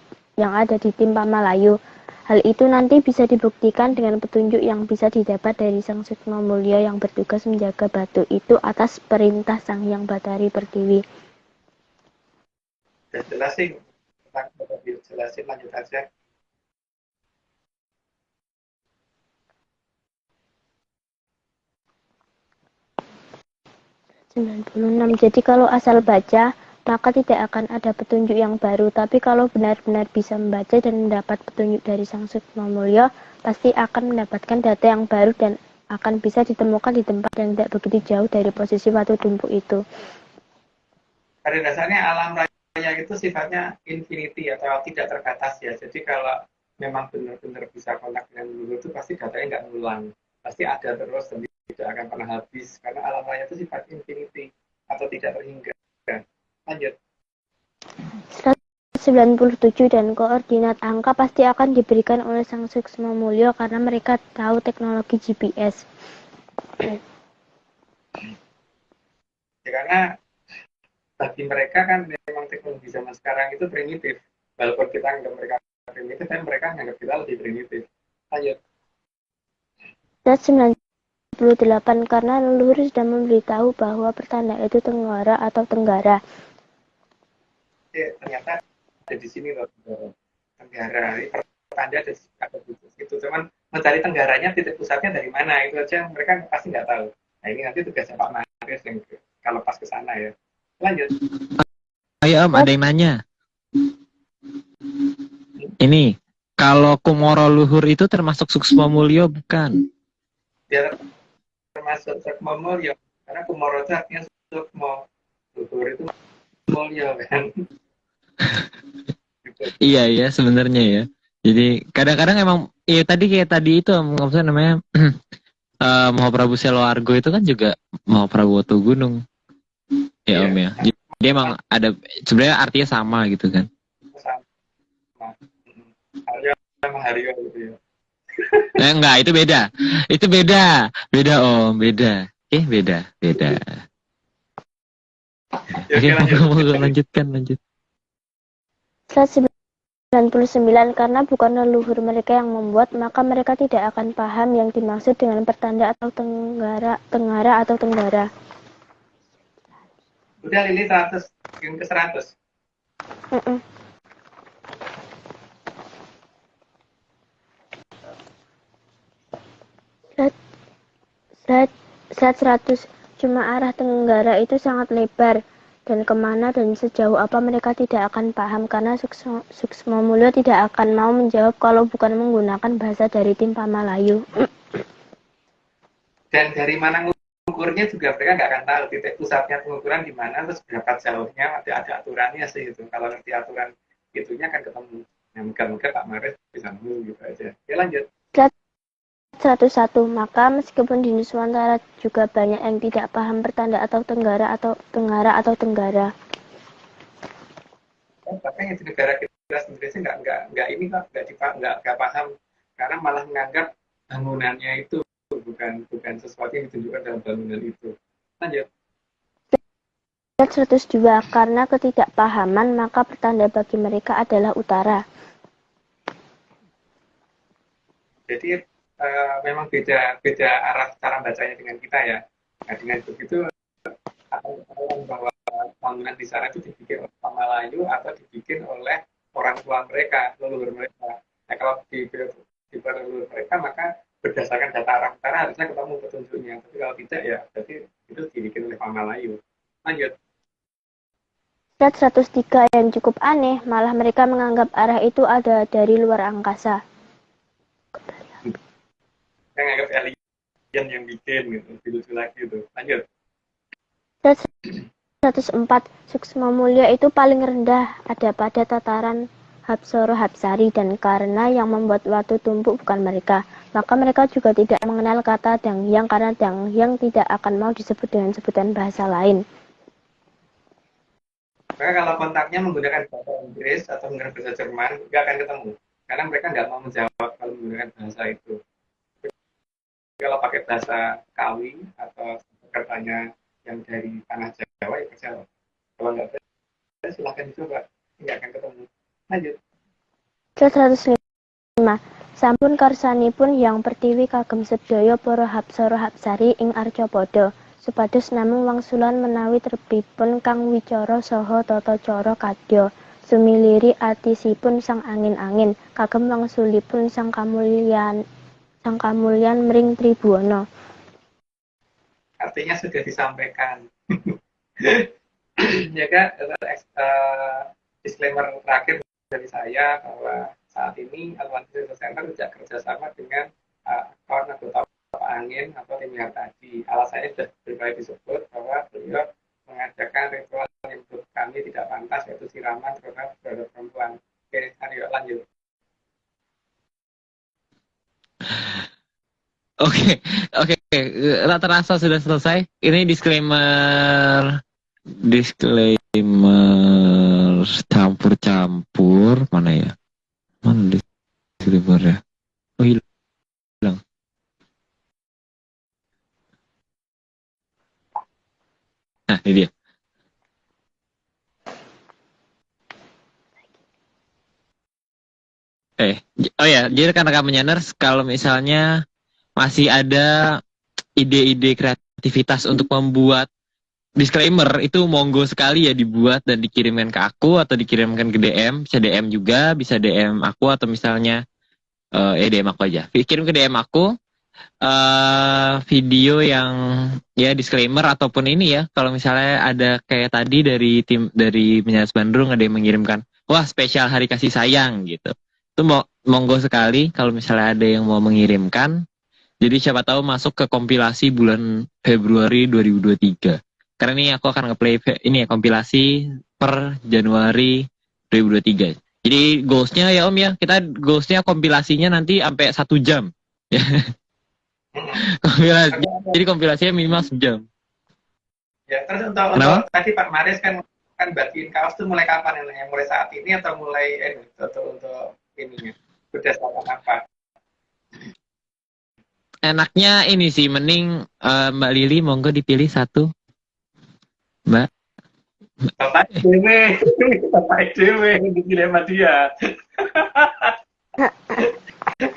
Timpa Malayu. Hal itu nanti bisa dibuktikan dengan petunjuk yang bisa didapat dari Sang Suksma Mulya yang bertugas menjaga batu itu atas perintah Sang Hyang Batari Pertiwi. Jelasin, jelasin lanjut aja. 96. Jadi kalau asal baca, maka tidak akan ada petunjuk yang baru. Tapi kalau benar-benar bisa membaca dan mendapat petunjuk dari Sang Suksma Mulya, pasti akan mendapatkan data yang baru dan akan bisa ditemukan di tempat yang tidak begitu jauh dari posisi batu tumpuk itu. Pada dasarnya alam raya itu sifatnya infinity atau tidak terbatas ya. Jadi kalau memang benar-benar bisa kontak dengan leluhur itu pasti datanya nggak ngulang. Pasti ada terus dan tidak akan pernah habis karena alam raya itu sifat infinity atau tidak terhingga. Lanjut. 97, dan koordinat angka pasti akan diberikan oleh Sang Suksma Mulya karena mereka tahu teknologi GPS. Ya, karena bagi mereka kan memang teknologi zaman sekarang itu primitif. Walaupun kita anggap mereka primitif, tapi mereka anggap kita lebih primitif. Lanjut. 98, karena leluhur sudah memberitahu bahwa pertanda itu Tenggara atau Tenggara. Ternyata ada di sini loh Tenggara. Ini pertanda ada di situ. Cuman mencari Tenggaranya, titik pusatnya dari mana itu aja mereka pasti nggak tahu. Nah ini nanti tugasnya Pak Maris yang kalau pas ke sana ya. Lanjut. Ayo Om, ada yang nanya. Ini kalau Kumoro Luhur itu termasuk Suksma Mulya bukan? Dia termasuk Suksma Mulya karena Kumoro itu artinya Suksma, Luhur itu Mulya kan. Iya sebenarnya ya. Jadi kadang-kadang emang kayak tadi itu maksudnya namanya mau Prabu Seloargo itu kan juga mau Prabu Woto Gunung. Ya Om ya. Jadi emang ada sebenarnya artinya sama gitu kan. Sama Haryo gitu ya. Enggak, itu beda. Itu beda. Beda Om, beda. Beda. Ya, Oke, lanjutkan. Slide 99, karena bukan leluhur mereka yang membuat, maka mereka tidak akan paham yang dimaksud dengan pertanda atau Tenggara atau Tenggara. Udah Lili 100, ke 100. Slide 100, cuma arah Tenggara itu sangat lebar dan kemana dan sejauh apa mereka tidak akan paham karena Suksma Mulya tidak akan mau menjawab kalau bukan menggunakan bahasa dari Timpa Malayu. Dan dari mana ngukurnya juga mereka nggak akan tahu titik pusatnya pengukuran di mana terus berapa jauhnya ada aturannya sih itu. Kalau ngerti aturan itunya kan ketemu. Nah, moga-moga Pak Maris bisa nemu gitu aja. Ya lanjut. 101, maka meskipun di Nusantara juga banyak yang tidak paham pertanda atau Tenggara atau Tenggara. Bahkan yang di negara kita bahasa Inggrisnya nggak ini kok, nggak paham, karena malah menganggap bangunannya itu bukan sesuatu yang ditunjukkan dalam bangunan itu. Lanjut. Ayat 102, karena ketidakpahaman maka pertanda bagi mereka adalah utara. Jadi memang beda arah cara bacanya dengan kita ya. Nah, dengan begitu akan ketahuan bahwa bangunan di sana itu dibikin oleh orang Melayu atau dibikin oleh orang tua mereka, leluhur mereka. Nah, kalau di leluhur mereka, maka berdasarkan data arah utara harusnya ketemu petunjuknya. Tapi kalau tidak ya, berarti itu dibikin oleh orang Melayu. Lanjut. Ayat 103 yang cukup aneh, malah mereka menganggap arah itu ada dari luar angkasa. Saya nganggap alien yang bikin gitu, lucu lagi itu. Lanjut. Ayat 104, Suksma Mulia itu paling rendah ada pada tataran Hapsara Hapsari, dan karena yang membuat watu tumpuk bukan mereka, maka mereka juga tidak mengenal kata Dangyang karena Dangyang tidak akan mau disebut dengan sebutan bahasa lain. Maka kalau kontaknya menggunakan bahasa Inggris atau menggunakan bahasa Jerman, nggak akan ketemu. Karena mereka nggak mau menjawab kalau menggunakan bahasa itu. Kalau pakai bahasa Kawi atau katanya yang dari tanah Jawa, ya kejawab. Kalau nggak bisa, silahkan dicoba. Nggak akan ketemu. Lanjut. 105, sampun karsanipun yang pertiwi kagem sedaya para Hapsara Hapsari ing arca padha, supados namung wangsulan menawi terbipun kang wicara saha tata cara kadya, sumiliri atisipun sang angin-angin, kagem wangsulipun sang kamulyan mring Tribhuwana. Artinya sudah disampaikan. Ya kan, disclaimer terakhir dari saya bahwa saat ini Adventist Center tidak kerjasama dengan kawan anggota angin atau tim yang tadi. Alasannya sudah berkali disebut bahwa beliau mengadakan ritual yang menurut kami tidak pantas, yaitu siraman terhadap perempuan. Oke, ayo lanjut. Oke. Rata-rata sudah selesai. Ini disclaimer campur-campur. Mana ya? Mana disclaimer ya? Oh, hilang. Nah, ini dia. Oh ya, jadi rekan-rekan menyaners, kalau misalnya masih ada ide-ide kreativitas untuk membuat disclaimer, itu monggo sekali ya dibuat dan dikirimkan ke aku atau dikirimkan ke DM. Bisa DM juga, bisa DM aku atau misalnya DM aku aja. Kirim ke DM aku video yang ya disclaimer ataupun ini ya. Kalau misalnya ada kayak tadi dari tim dari Menyanyi Bandung ada yang mengirimkan, wah spesial hari kasih sayang gitu. Itu monggo sekali kalau misalnya ada yang mau mengirimkan. Jadi siapa tahu masuk ke kompilasi bulan Februari 2023. Karena ini aku akan nge-play ini ya kompilasi per Januari 2023. Jadi goals-nya ya Om ya, kita goals-nya kompilasinya nanti sampai 1 jam. Ya. Jadi kompilasinya minimal 1 jam. Ya, terus untuk tadi Pak Maris kan bagiin kaos tuh mulai kapan yang mulai saat ini atau mulai untuk ininya berdasarkan apa? Enaknya ini sih, mending Mbak Lili monggo dipilih satu. Mbak. Bapak Dewe dipilih sama dia.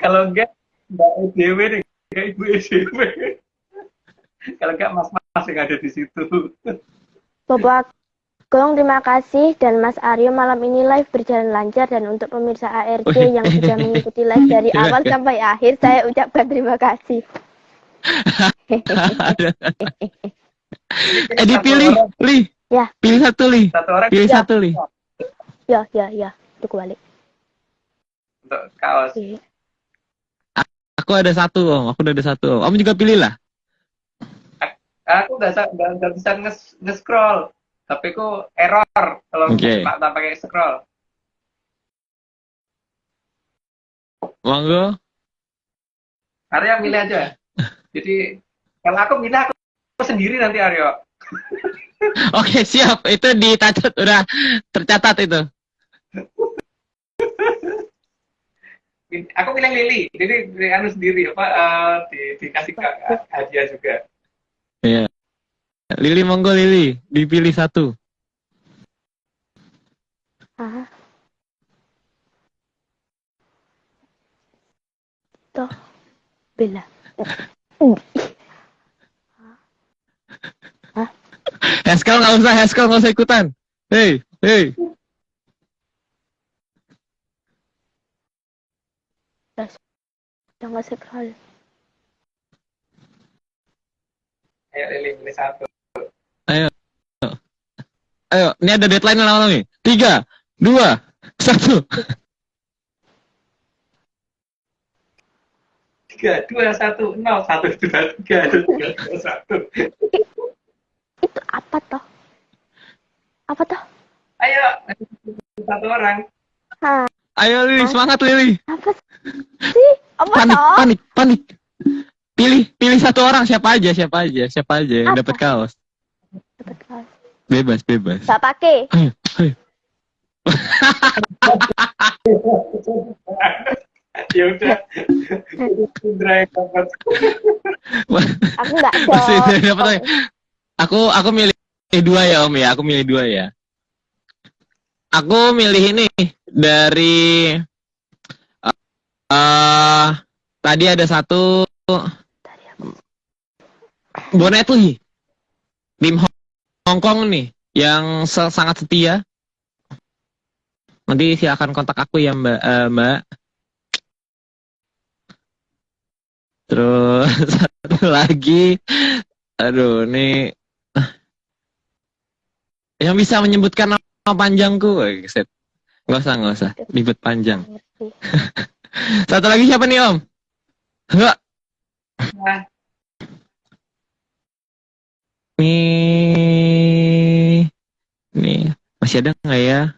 Kalau enggak Mbak Dewe kayak Ibu Dewe. Kalau enggak Mas yang ada di situ. Bapak Gong, terima kasih, dan Mas Aryo malam ini live berjalan lancar, dan untuk pemirsa ARD yang sudah mengikuti live dari awal sampai akhir, saya ucapkan terima kasih. Dipilih, Li. Ya. Pilih satu, Li. Satu orang. Pilih satu, Li. Ya. Itu balik. Untuk kaos. Aku ada satu, Om. Aku udah ada satu. Om juga pilih lah. Aku udah bisa nge-scroll. Tapi kok error kalau tak pakai scroll. Monggo. Aryo milih aja. Jadi kalau aku milih aku sendiri nanti Aryo. Oke, siap. Itu dicatat, udah tercatat itu. Aku pilih Lili. Lili anu sendiri apa dikasih hadiah juga. Iya. Lili, monggo Lili, dipilih satu. Toh, Bella. Haskell nggak usah ikutan. Hei. Jangan scroll. Ayo Lili pilih satu. Ayo, ini ada deadline lama nih. 3, 2, 1. 3, 2, 1, 0, 1, 2, 3, 2, 1. Itu apa toh? Ayo, satu orang. Ayo Lili, semangat Lili. Apa sih? Apa toh? Panik. Pilih satu orang, siapa aja yang dapat kaos. Dapat kaos. Bebas. Gak pakai. Ayo. Ya udah. Indra yang dapat. Aku nggak Masih dong. dapat. Aku milih 2 ya Om ya. Aku milih 2 ya. Aku milih ini dari tadi ada satu Bonetli tim Hong Kong nih yang sangat setia. Nanti silakan kontak aku ya Mbak. Terus satu lagi, aduh nih yang bisa menyebutkan nama panjangku, nggak usah ribet panjang. Satu lagi siapa nih Om? Enggak. Nih masih ada nggak ya?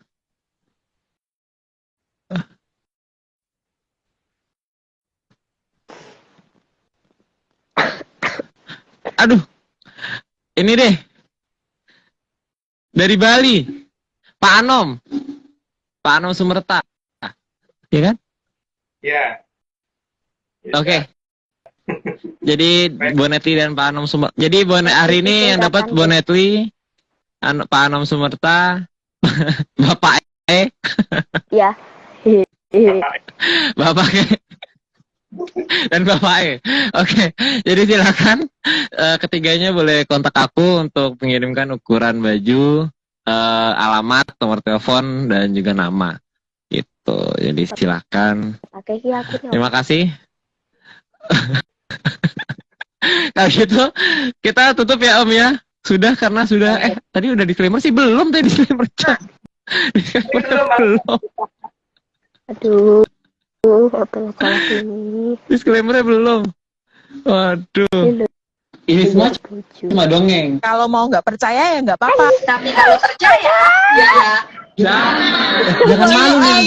Aduh, ini deh dari Bali, Pak Anom Sumerta, ya kan? Ya. Oke. Jadi Bonetli dan Pak Anom Sumerta. Jadi hari ini yang dapat Bonetli, Pak Anom Sumerta, Bapak Ya. Bapak dan Bapak Oke, jadi silakan ketiganya boleh kontak aku untuk mengirimkan ukuran baju, alamat, nomor telepon dan juga nama. Gitu. Jadi silakan. Terima kasih. Kalau gitu kita tutup ya Om ya. Sudah karena sudah tadi udah disclaimer sih belum tadi disclaimer. Belum. Aduh, apa salah ini? Disclaimernya belum. Waduh. Ini semua cuma dongeng. Kalau mau nggak percaya ya nggak apa-apa. Tapi kalau percaya, Jangan malu nih.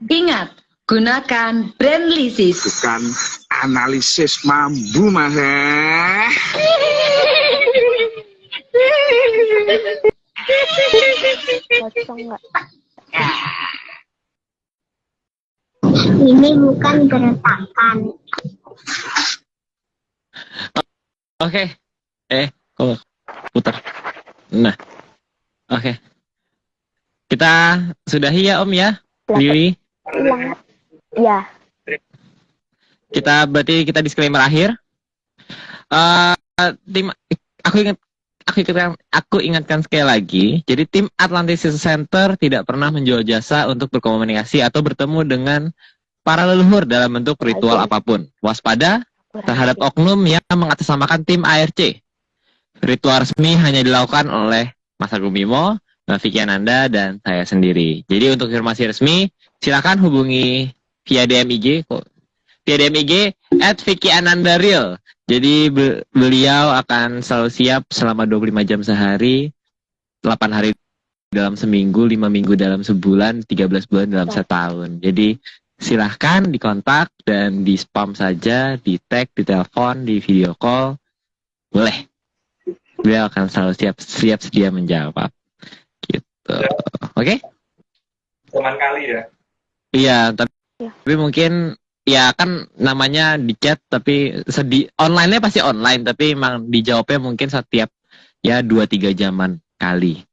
Ingat, gunakan brand Lisis. Bukan analisis mambu, Mas. Ini bukan geretakan. Oke. Putar. Nah. Oke. Kita sudahi ya Om ya. Lili. Ya. Kita berarti kita disclaimer akhir. Aku aku ingatkan sekali lagi. Jadi tim Atlantis Center tidak pernah menjual jasa untuk berkomunikasi atau bertemu dengan para leluhur dalam bentuk ritual apapun. Waspada terhadap oknum yang mengatasnamakan tim ARC. Ritual resmi hanya dilakukan oleh Mas Agung Bimo, Vicky Ananda, dan saya sendiri. Jadi untuk informasi resmi, silakan hubungi via DM IG, @VickyAnandaReal. Jadi beliau akan selalu siap selama 25 jam sehari, 8 hari dalam seminggu, 5 minggu dalam sebulan, 13 bulan dalam setahun. Jadi silahkan dikontak dan di spam saja, di tag, di telepon, di video call, boleh. Beliau akan selalu siap sedia menjawab. Gitu. Oke? Cuman kali ya. Iya, tapi mungkin ya kan namanya di chat, tapi online-nya pasti online, tapi emang dijawabnya mungkin setiap ya 2-3 jaman kali.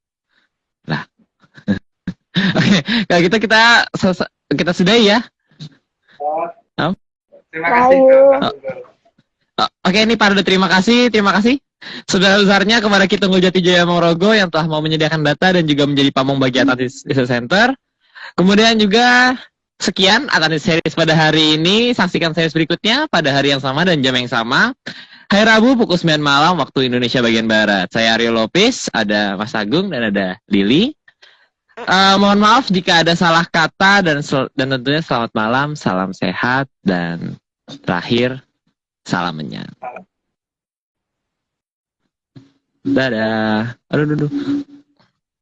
Lah. Oke, kalau gitu kita sudahi ya. Terima kasih. Oke, ini Pardo terima kasih. Saudara besarnya kepada Kitunggu Jati Jaya Morogo yang telah mau menyediakan data dan juga menjadi pamong bagi Atlantis Center. Kemudian juga sekian Atlantis Series pada hari ini. Saksikan series berikutnya pada hari yang sama dan jam yang sama. Hari Rabu pukul 9 malam waktu Indonesia bagian Barat. Saya Aryo Lopez, ada Mas Agung dan ada Lili. Mohon maaf jika ada salah kata dan tentunya selamat malam, salam sehat, dan terakhir salam menyapa. Dadah. Aduh.